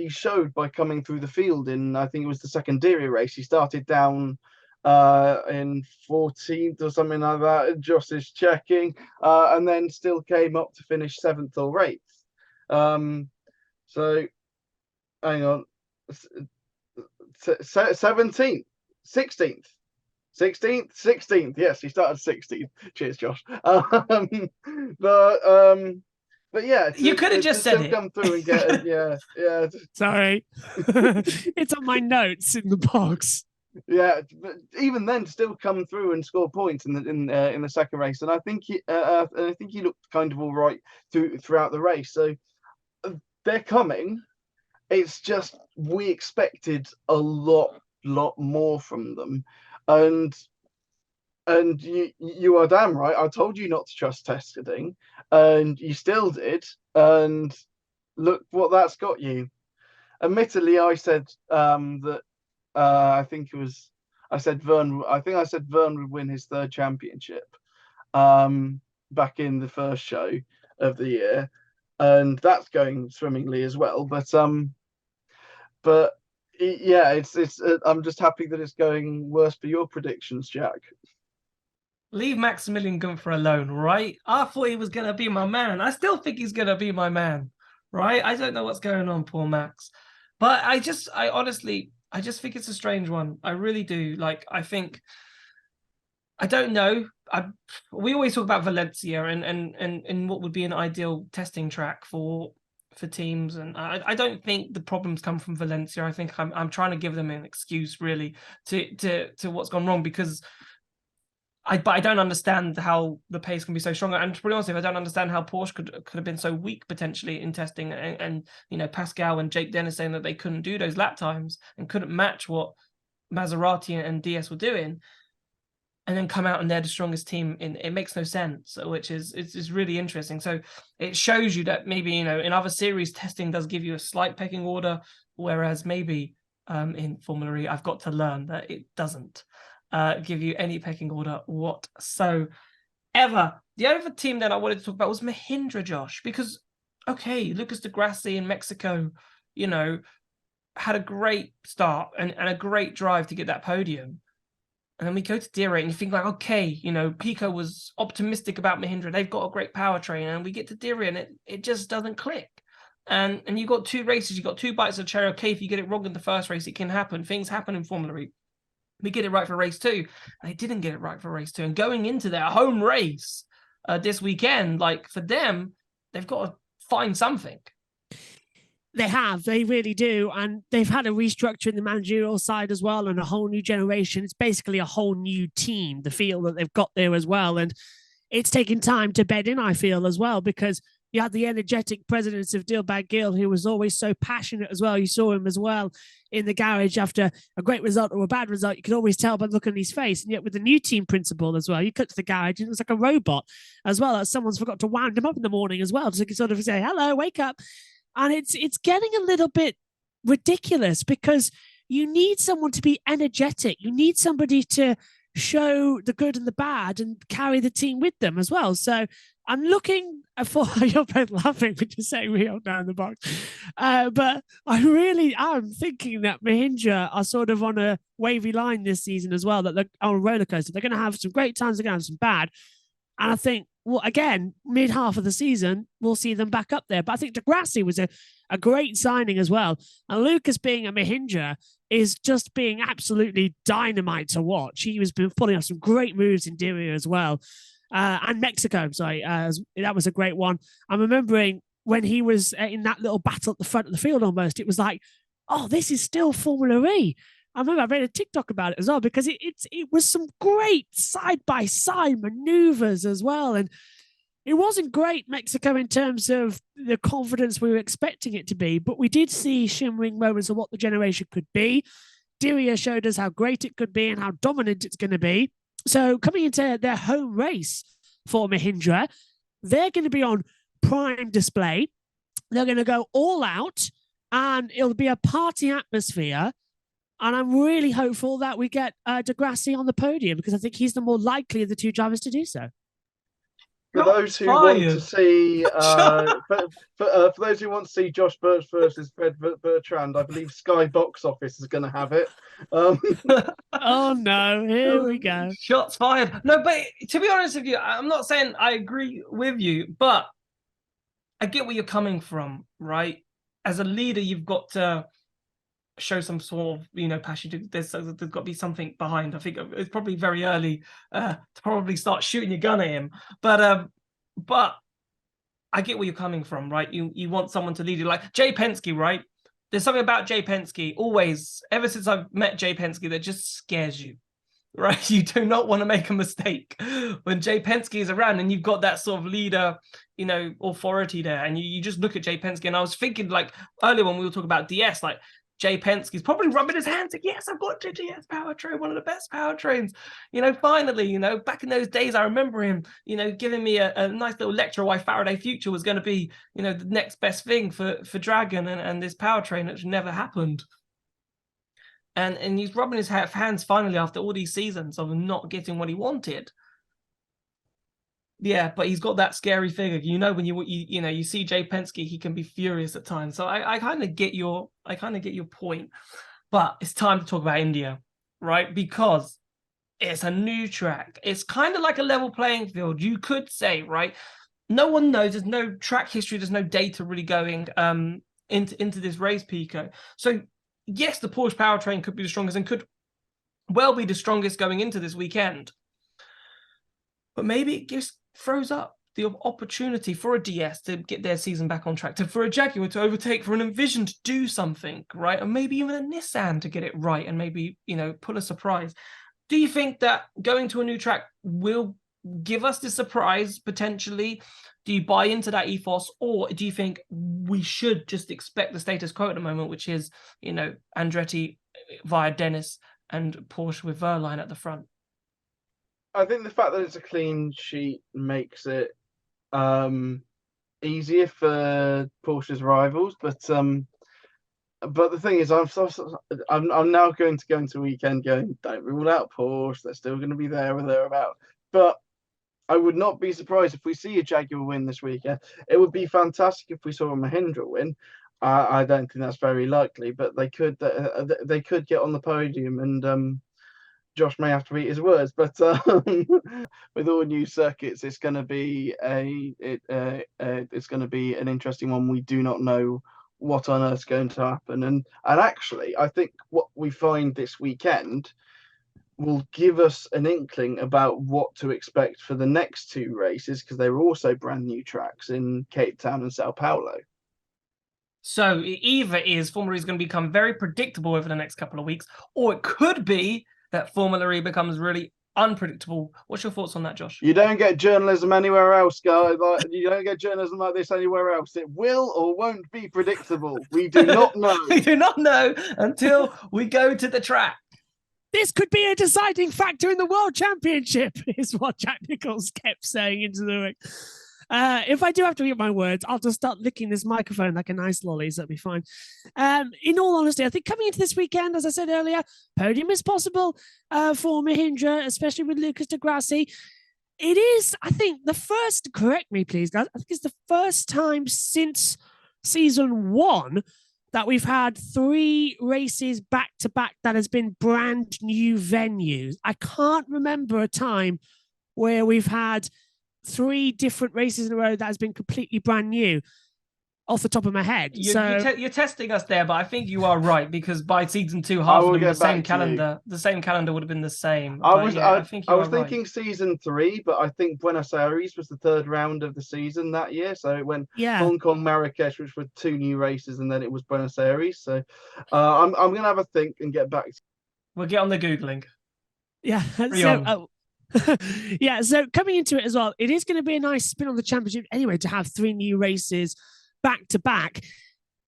showed by coming through the field in, I think it was the second Diriyah race. He started down in 14th or something like that. Josh is checking, and then still came up to finish 7th or 8th. So hang on. 17th, 16th. Yes, he started 16th. Cheers, Josh. But yeah, you could have just said it. Come through and get it. Yeah. Sorry, it's on my notes in the box. Yeah, but even then, still come through and score points in the second race, and I think he looked kind of all right throughout the race. So they're coming. It's just we expected a lot more from them, and you are damn right. I told you not to trust testing, and you still did. And look what that's got you. Admittedly, I said that I said Vern would win his 3rd championship back in the first show of the year, and that's going swimmingly as well. But Yeah, it's. I'm just happy that it's going worse for your predictions, Jack. Leave Maximilian Gunther alone, right? I thought he was going to be my man. I still think he's going to be my man, right? I don't know what's going on, poor Max. But I honestly think it's a strange one. I really do. Like, I don't know. We always talk about Valencia and what would be an ideal testing track for teams, and I don't think the problems come from Valencia. I think I'm trying to give them an excuse really to what's gone wrong, because but I don't understand how the pace can be so strong. And to be honest, I don't understand how Porsche could have been so weak potentially in testing. And Pascal and Jake Dennis saying that they couldn't do those lap times and couldn't match what Maserati and DS were doing, and then come out and they're the strongest team. It makes no sense, which is really interesting. So it shows you that maybe in other series testing does give you a slight pecking order, whereas maybe in Formula E I've got to learn that it doesn't give you any pecking order whatsoever. The other team that I wanted to talk about was Mahindra, Josh, because Lucas de Grassi in Mexico, had a great start and a great drive to get that podium. And then we go to Diriyah and you think like, Pico was optimistic about Mahindra. They've got a great powertrain, and we get to Diriyah and it just doesn't click. And you've got two races, you've got two bites of the cherry. Okay, if you get it wrong in the first race, it can happen. Things happen in Formula E. We get it right for race 2. They didn't get it right for race 2. And going into their home race this weekend, like for them, they've got to find something. They really do. And they've had a restructure in the managerial side as well, and a whole new generation. It's basically a whole new team, the feel that they've got there as well. And it's taken time to bed in, I feel, as well, because you had the energetic president of Dilbag Gill, who was always so passionate as well. You saw him as well in the garage after a great result or a bad result. You could always tell by looking at his face. And yet with the new team principal as well, you cut to the garage and it was like a robot as well. As someone's forgot to wind him up in the morning as well. So you can sort of say, hello, wake up. And it's getting a little bit ridiculous, because you need someone to be energetic. You need somebody to show the good and the bad and carry the team with them as well. So I'm looking for, you're both laughing when you're saying real down the box. But I really am thinking that Mahindra are sort of on a wavy line this season as well, that they're on a roller coaster. They're going to have some great times, they're going to have some bad. And I think, well, again, mid half of the season, we'll see them back up there. But I think de Grassi was a great signing as well. And Lucas being a Mahindra is just being absolutely dynamite to watch. He has been pulling off some great moves in Diriyah as well. And Mexico, sorry, that was a great one. I'm remembering when he was in that little battle at the front of the field almost, it was like, oh, this is still Formula E. I remember I made a TikTok about it as well, because it was some great side-by-side maneuvers as well. And it wasn't great, Mexico, in terms of the confidence we were expecting it to be, but we did see shimmering moments of what the generation could be. Diriyah showed us how great it could be and how dominant it's going to be. So coming into their home race for Mahindra, they're going to be on prime display. They're going to go all out, and it'll be a party atmosphere. And I'm really hopeful that we get de Grassi on the podium, because I think he's the more likely of the two drivers to do so. For those who want to see, for those who want to see Josh Burch versus Fred Bertrand, I believe Sky Box Office is going to have it. Oh no, here we go. Shots fired. No, but to be honest with you, I'm not saying I agree with you, but I get where you're coming from, right? As a leader, you've got to show some sort of passion. There's got to be something behind. I think it's probably very early to probably start shooting your gun at him, but I get where you're coming from, right? You want someone to lead you, like Jay Penske, right? There's something about Jay Penske always, ever since I've met Jay Penske, that just scares you, right? You do not want to make a mistake when Jay Penske is around, and you've got that sort of leader, authority there, and you just look at Jay Penske. And I was thinking, like earlier when we were talking about DS, like Jay Penske's probably rubbing his hands like, yes, I've got DS powertrain, one of the best powertrains. Finally, back in those days, I remember him, giving me a nice little lecture why Faraday Future was going to be, the next best thing for Dragon and this powertrain, which never happened. And he's rubbing his hands finally after all these seasons of not getting what he wanted. Yeah, but he's got that scary figure. When you see Jay Penske, he can be furious at times. So I kind of get your point. But it's time to talk about India, right? Because it's a new track. It's kind of like a level playing field, you could say, right? No one knows. There's no track history. There's no data really going into this race, Pico. So yes, the Porsche powertrain could be the strongest and could well be the strongest going into this weekend. But maybe it just throws up the opportunity for a DS to get their season back on track, for a Jaguar to overtake, for an Envision to do something, right? And maybe even a Nissan to get it right and maybe, pull a surprise. Do you think that going to a new track will give us the surprise potentially? Do you buy into that ethos, or do you think we should just expect the status quo at the moment, which is, Andretti via Dennis and Porsche with Wehrlein at the front? I think the fact that it's a clean sheet makes it easier for Porsche's rivals, but the thing is, I'm now going to go into weekend going, don't rule out Porsche. They're still going to be there or thereabout. But I would not be surprised if we see a Jaguar win this weekend. It would be fantastic if we saw a Mahindra win. I don't think that's very likely, but they could get on the podium, and Josh may have to eat his words. But with all new circuits, it's going to be an interesting one. We do not know what on earth's going to happen, and actually, I think what we find this weekend will give us an inkling about what to expect for the next two races, because they were also brand new tracks in Cape Town and Sao Paulo. So it either is Formula E is going to become very predictable over the next couple of weeks, or it could be that Formula E becomes really unpredictable. What's your thoughts on that, Josh? You don't get journalism anywhere else, guys. You don't get journalism like this anywhere else. It will or won't be predictable. We do not know. We do not know until we go to the track. This could be a deciding factor in the World Championship, is what Jack Nicholls kept saying into the ring. If I do have to eat my words, I'll just start licking this microphone like a nice lolly, so that'll be fine. In all honesty, I think coming into this weekend, as I said earlier, podium is possible for Mahindra, especially with Lucas Di Grassi. It is, I think, correct me please, guys, I think it's the first time since season 1 that we've had 3 races back-to-back that has been brand new venues. I can't remember a time where we've had 3 different races in a row that has been completely brand new off the top of my head. You're testing us there, but I think you are right, because by season 2, half of them, the same calendar would have been the same. I was thinking season 3, but I think Buenos Aires was the 3rd round of the season that year. So it went Hong Kong, Marrakesh, which were 2 new races, and then it was Buenos Aires. So I'm going to have a think and get back to you. We'll get on the Googling. Yeah. So coming into it as well, it is going to be a nice spin on the championship anyway to have 3 new races back to back.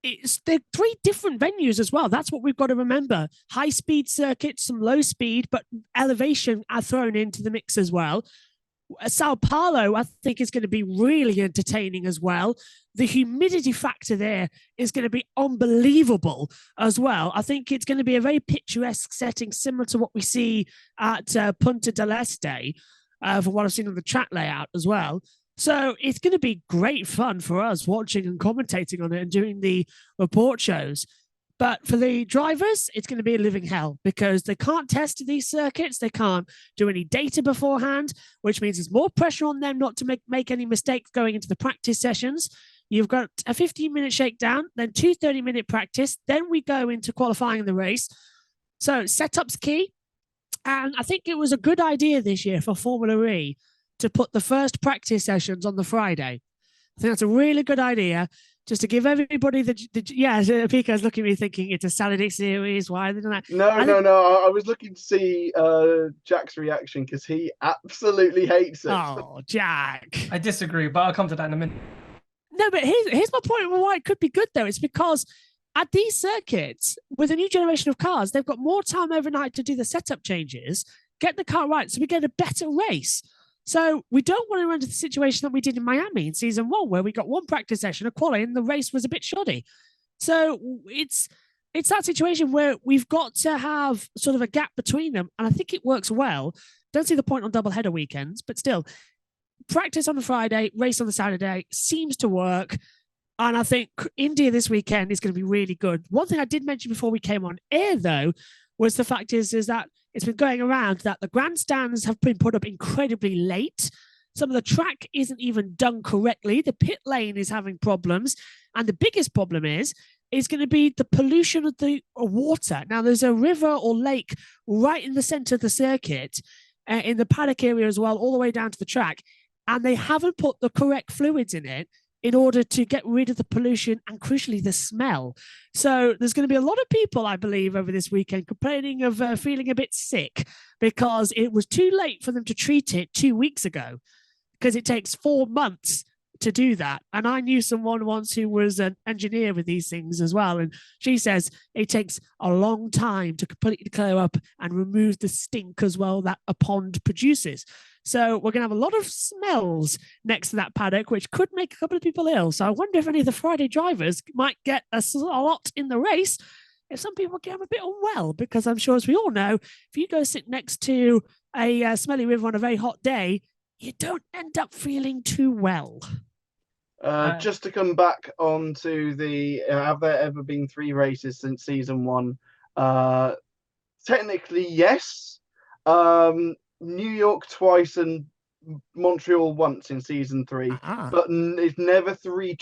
They're 3 different venues as well. That's what we've got to remember. High speed circuits, some low speed, but elevation are thrown into the mix as well. Sao Paulo, I think, is going to be really entertaining as well. The humidity factor there is going to be unbelievable as well. I think it's going to be a very picturesque setting, similar to what we see at Punta del Este, from what I've seen on the track layout as well. So it's going to be great fun for us watching and commentating on it and doing the report shows. But for the drivers, it's going to be a living hell, because they can't test these circuits. They can't do any data beforehand, which means there's more pressure on them not to make any mistakes going into the practice sessions. You've got a 15-minute shakedown, then 2 30-minute practice. Then we go into qualifying the race. So setup's key. And I think it was a good idea this year for Formula E to put the first practice sessions on the Friday. I think that's a really good idea, just to give everybody Pico's looking at me thinking it's a Saturday series. Why are they doing that? No. I was looking to see Jack's reaction, because he absolutely hates it. Oh, Jack. I disagree, but I'll come to that in a minute. No, but here's my point on why it could be good, though. It's because at these circuits, with a new generation of cars, they've got more time overnight to do the setup changes, get the car right, so we get a better race. So we don't want to run into the situation that we did in Miami in season 1, where we got 1 practice session, a quali, and the race was a bit shoddy. So it's that situation where we've got to have sort of a gap between them, and I think it works well. Don't see the point on double header weekends, but still, practice on the Friday, race on the Saturday seems to work. And I think India this weekend is going to be really good. One thing I did mention before we came on air, though, was the fact is that it's been going around that the grandstands have been put up incredibly late. Some of the track isn't even done correctly. The pit lane is having problems. And the biggest problem is going to be the pollution of the water. Now, there's a river or lake right in the center of the circuit, in the paddock area as well, all the way down to the track. And they haven't put the correct fluids in it in order to get rid of the pollution and, crucially, the smell. So there's going to be a lot of people, I believe, over this weekend complaining of feeling a bit sick because it was too late for them to treat it 2 weeks ago, because it takes 4 months to do that. And I knew someone once who was an engineer with these things as well. And she says it takes a long time to completely clear up and remove the stink as well that a pond produces. So we're going to have a lot of smells next to that paddock, which could make a couple of people ill. So I wonder if any of the Friday drivers might get a lot in the race if some people get a bit unwell, because I'm sure, as we all know, if you go sit next to a smelly river on a very hot day, you don't end up feeling too well. Just to come back on to the, have there ever been 3 races since season 1? Technically, yes. New York twice and Montreal once in season 3, but it's never 3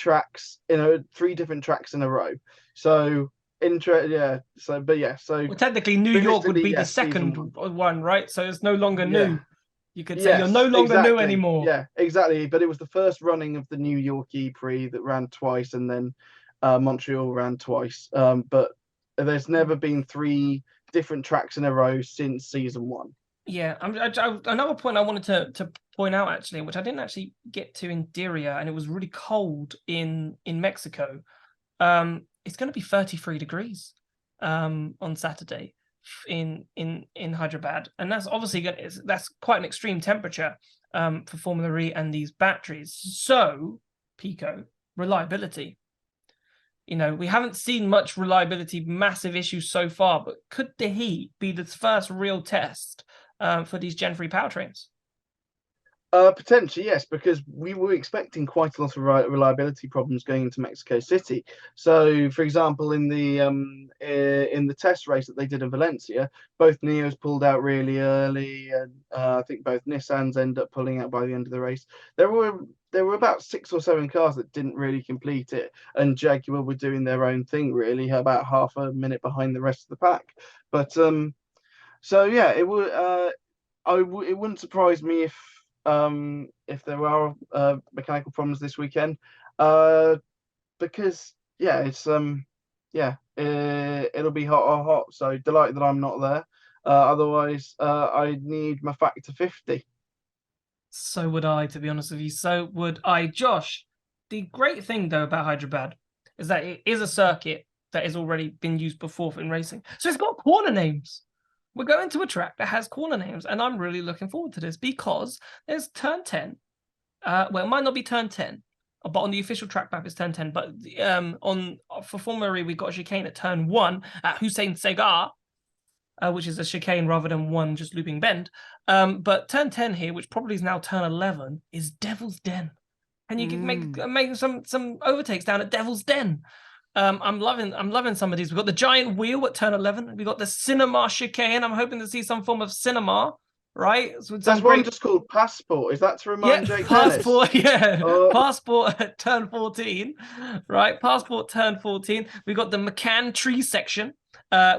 different tracks in a row. So So technically, New York would be the second one, right? So it's no longer new. You could say you're no longer new anymore. Yeah, exactly. But it was the first running of the New York E-Prix that ran twice, and then Montreal ran twice. But there's never been 3 different tracks in a row since season 1. Yeah, another point I wanted to point out, actually, which I didn't actually get to in Diriyah, and it was really cold in Mexico. It's going to be 33 degrees on Saturday in Hyderabad, and that's obviously that's quite an extreme temperature for Formula E and these batteries. So, Pico, reliability. We haven't seen much reliability, massive issues so far, but could the heat be the first real test for these Gen 3 powertrains? Potentially, yes, because we were expecting quite a lot of reliability problems going into Mexico City. So, for example, in the test race that they did in Valencia, both Neos pulled out really early, and I think both Nissans ended up pulling out by the end of the race. There were about 6 or 7 cars that didn't really complete it, and Jaguar were doing their own thing, really, about half a minute behind the rest of the pack. But so yeah, it wouldn't surprise me if there are mechanical problems this weekend, because it's it'll be hot. So delighted that I'm not there. Otherwise, I need my factor 50. So would I, to be honest with you. So would I. Josh, the great thing though about Hyderabad is that it is a circuit that has already been used before in racing. So it's got corner names. We're going to a track that has corner names, and I'm really looking forward to this because there's turn 10. Well, it might not be turn 10, but on the official track map it's turn 10. But for Formula E, we've got a chicane at turn 1 at Hussein Segar, which is a chicane rather than one just looping bend. But turn 10 here, which probably is now turn 11, is Devil's Den. And you can make some overtakes down at Devil's Den. I'm loving some of these. We've got the giant wheel at turn 11. We've got the cinema chicane. I'm hoping to see some form of cinema, right? So there's one just called Passport. Is that to remind Jake Passport, Dennis? Passport at turn 14, right? Passport turn 14. We've got the McCann tree section,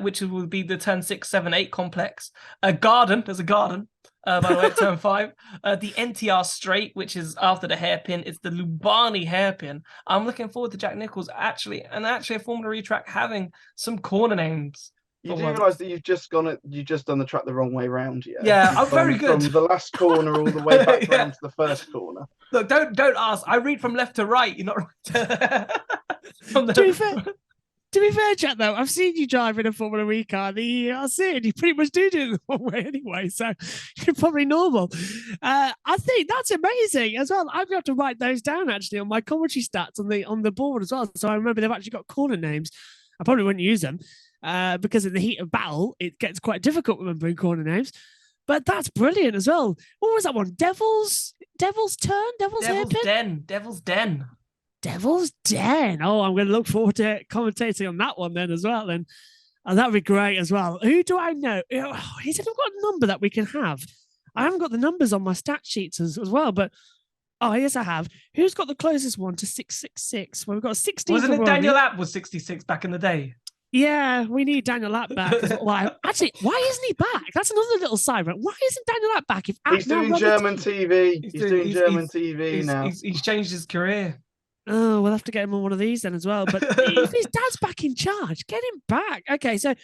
which will be the turn 6, 7, 8 complex. A garden. There's a garden. By the way, turn 5. The NTR straight, which is after the hairpin, it's the Lubani hairpin. I'm looking forward to Jack Nicholls actually a Formula E track having some corner names. You do realise that you've just done the track the wrong way round, yeah? Yeah, I'm very good. From the last corner all the way back round to the first corner. Look, don't ask. I read from left to right. You're not right. To be fair, Jack, though, I've seen you drive in a Formula E car. I see it. You pretty much do it the wrong way anyway, so you're probably normal. I think that's amazing as well. I've got to write those down actually on my commentary stats on the board as well. So I remember they've actually got corner names. I probably wouldn't use them because in the heat of battle, it gets quite difficult remembering corner names. But that's brilliant as well. What was that one? Devil's Turn? Devil's Hairpin? Devil's Den. Devil's Den. Oh, I'm going to look forward to commentating on that one then as well. Then, and that'd be great as well. Who do I know? Oh, he said I've got a number that we can have. I haven't got the numbers on my stat sheets as well, but yes, I have. Who's got the closest one to 666? Well, we've got 16. Wasn't it Daniel App was 66 back in the day? Yeah, we need Daniel App back. Actually, why isn't he back? That's another little side. Why isn't Daniel App back? He's doing German TV. He's doing German TV now. He's changed his career. Oh, we'll have to get him on one of these then as well. But if his dad's back in charge, get him back. Okay, so,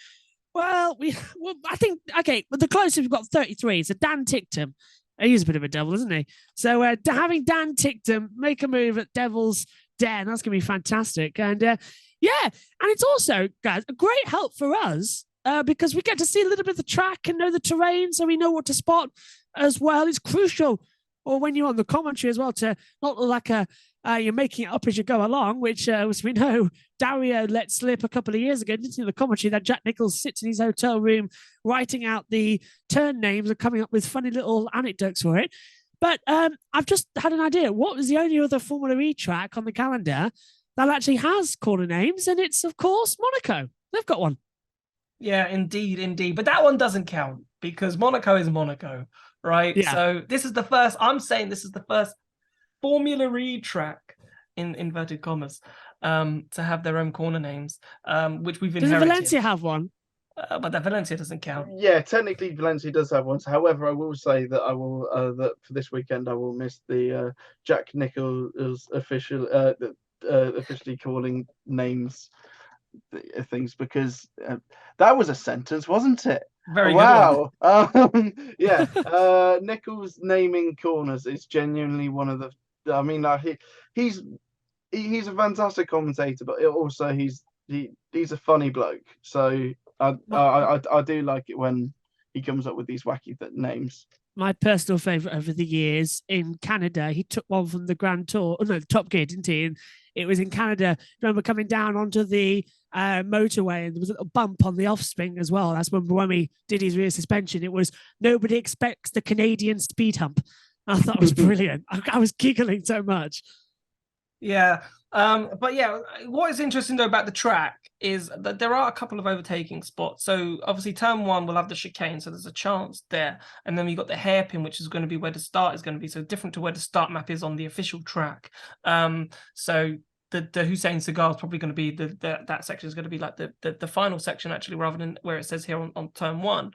I think, the closest we've got 33. So Dan Ticktum. He's a bit of a devil, isn't he? So having Dan Ticktum make a move at Devil's Den, that's going to be fantastic. And and it's also, guys, a great help for us because we get to see a little bit of the track and know the terrain, so we know what to spot as well. It's crucial, or when you're on the commentary as well, to not look like you're making it up as you go along, which, as we know, Diriyah let slip a couple of years ago, didn't he, in the commentary, that Jack Nicholls sits in his hotel room writing out the turn names and coming up with funny little anecdotes for it. But I've just had an idea. What was the only other Formula E track on the calendar that actually has corner names? And it's, of course, Monaco. They've got one. Yeah, indeed. But that one doesn't count because Monaco is Monaco, right? Yeah. So this is the first Formula E track, in inverted commas, to have their own corner names, which we've inherited. Does Valencia have one? But that Valencia doesn't count. Yeah, technically Valencia does have one. However, I will say that I will that for this weekend I will miss the Jack Nicholls officially calling names things, because that was a sentence, wasn't it? Very wow. Nicholls naming corners is genuinely one of the. I mean, he's a fantastic commentator, but also he's a funny bloke. So I do like it when he comes up with these wacky names. My personal favourite over the years in Canada, he took one from the Grand Tour, Top Gear, didn't he? And it was in Canada. I remember coming down onto the motorway, and there was a little bump on the off-spin as well. That's when Buemi did his rear suspension. It was nobody expects the Canadian speed hump. I thought it was brilliant. I was giggling so much. Yeah. But yeah, what is interesting though about the track is that there are a couple of overtaking spots. So obviously turn one will have the chicane, so there's a chance there. And then you've got the hairpin, which is going to be where the start is going to be. So different to where the start map is on the official track. So the Hussein Cigar is probably going to be that section is going to be like the final section actually, rather than where it says here on turn one.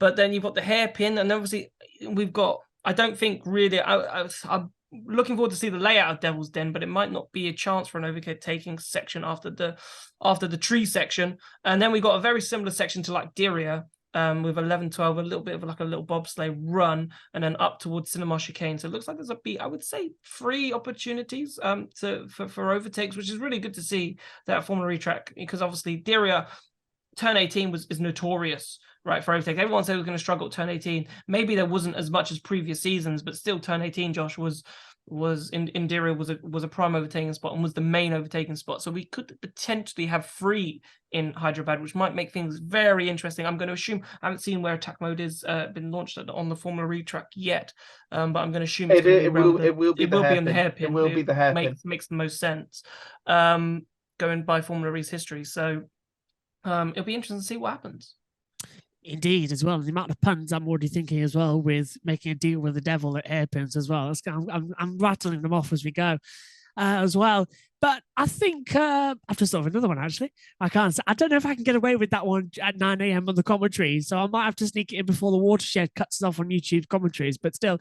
But then you've got the hairpin, and obviously we've got, I don't think really, I'm looking forward to see the layout of Devil's Den, but it might not be a chance for an overtaking section after the tree section. And then we've got a very similar section to like Diriyah, with 11, 12, a little bit of like a little bobsleigh run, and then up towards Cinema Chicane. So it looks like there's I would say 3 opportunities for overtakes, which is really good to see that Formula E track, because obviously Diriyah turn 18 is notorious, right, for overtakes. Everyone said we were going to struggle at turn 18. Maybe there wasn't as much as previous seasons, but still turn 18, Josh, was in Diriyah was a prime overtaking spot and was the main overtaking spot. So we could potentially have 3 in Hyderabad, which might make things very interesting. I'm going to assume, I haven't seen where attack mode is been launched on the Formula E track yet, but I'm going to assume it will be on the hairpin. It will be the hairpin. Makes the most sense, going by Formula E's history. So it'll be interesting to see what happens. Indeed, as well. The amount of puns I'm already thinking as well with making a deal with the devil at hairpins as well. I'm rattling them off as we go as well. But I think I've just thought of another one, actually. I don't know if I can get away with that one at 9 a.m. on the commentary. So I might have to sneak it in before the watershed cuts us off on YouTube commentaries. But still.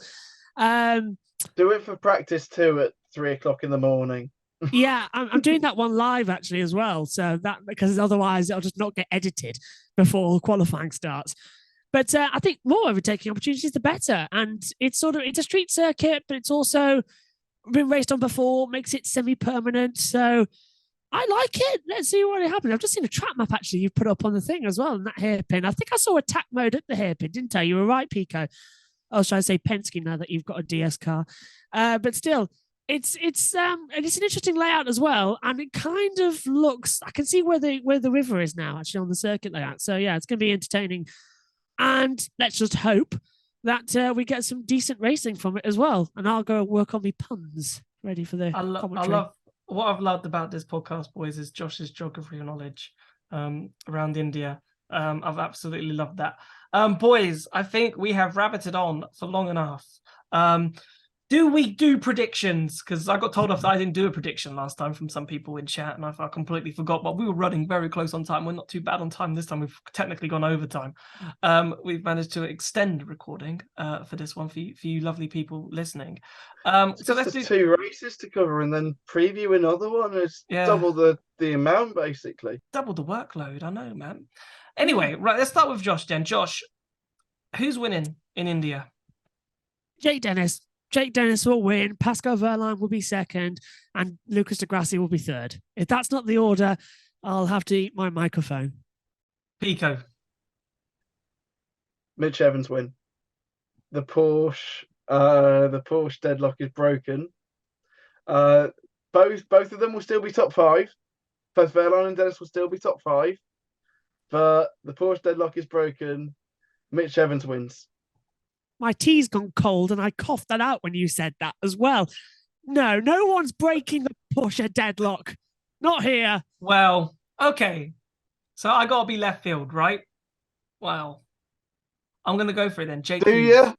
Do it for practice too at 3 o'clock in the morning. Yeah, I'm doing that one live actually as well. So that, because otherwise it'll just not get edited before qualifying starts. But I think more overtaking opportunities, the better. And it's a street circuit, but it's also been raced on before, makes it semi-permanent. So I like it. Let's see what happens. I've just seen a track map actually you've put up on the thing as well, in that hairpin. I think I saw attack mode at the hairpin, didn't I? You were right, Pico. I was trying to say Penske now that you've got a DS car. But still, It's an interesting layout as well, and it kind of looks. I can see where the river is now, actually, on the circuit layout. So yeah, it's going to be entertaining, and let's just hope that we get some decent racing from it as well. And I'll go work on my puns ready for the commentary. what I've loved about this podcast, boys, is Josh's geography knowledge around India. I've absolutely loved that. Boys, I think we have rabbited on for long enough. Do we do predictions? Because I got told off that I didn't do a prediction last time from some people in chat, and I completely forgot. But we were running very close on time. We're not too bad on time this time. We've technically gone over time. We've managed to extend recording for this one for you lovely people listening. So let's do 2 races to cover and then preview another one. It's double the amount, basically. Double the workload. I know, man. Anyway, right, let's start with Josh then. Josh, who's winning in India? Jake Dennis will win. Pascal Wehrlein will be second, and Lucas de Grassi will be third. If that's not the order, I'll have to eat my microphone. Pico. Mitch Evans win. The Porsche deadlock is broken. Both of them will still be top 5. Both Wehrlein and Dennis will still be top 5. But the Porsche deadlock is broken. Mitch Evans wins. My tea's gone cold, and I coughed that out when you said that as well. No one's breaking the Porsche deadlock. Not here. Well, okay. So I got to be left field, right? Well, I'm going to go for it then. Jake Do Hughes. you?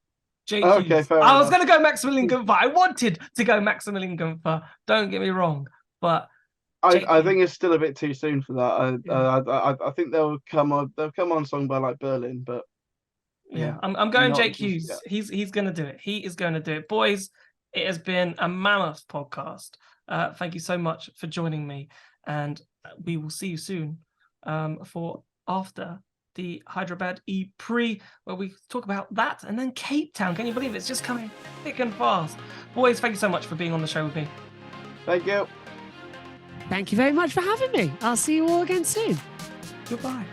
Jake Okay, Hughes. fair I was enough. going to go Maximilian Gunther. I wanted to go Maximilian Gunther. Don't get me wrong. But I think it's still a bit too soon for that. I think they'll come on song by like Berlin, but yeah, I'm going not Jake just Hughes. yet. He's going to do it. He is going to do it. Boys, it has been a mammoth podcast. Thank you so much for joining me, and we will see you soon for after the Hyderabad E-Prix, where we talk about that, and then Cape Town. Can you believe it? It's just coming thick and fast. Boys, thank you so much for being on the show with me. Thank you. Thank you very much for having me. I'll see you all again soon. Goodbye.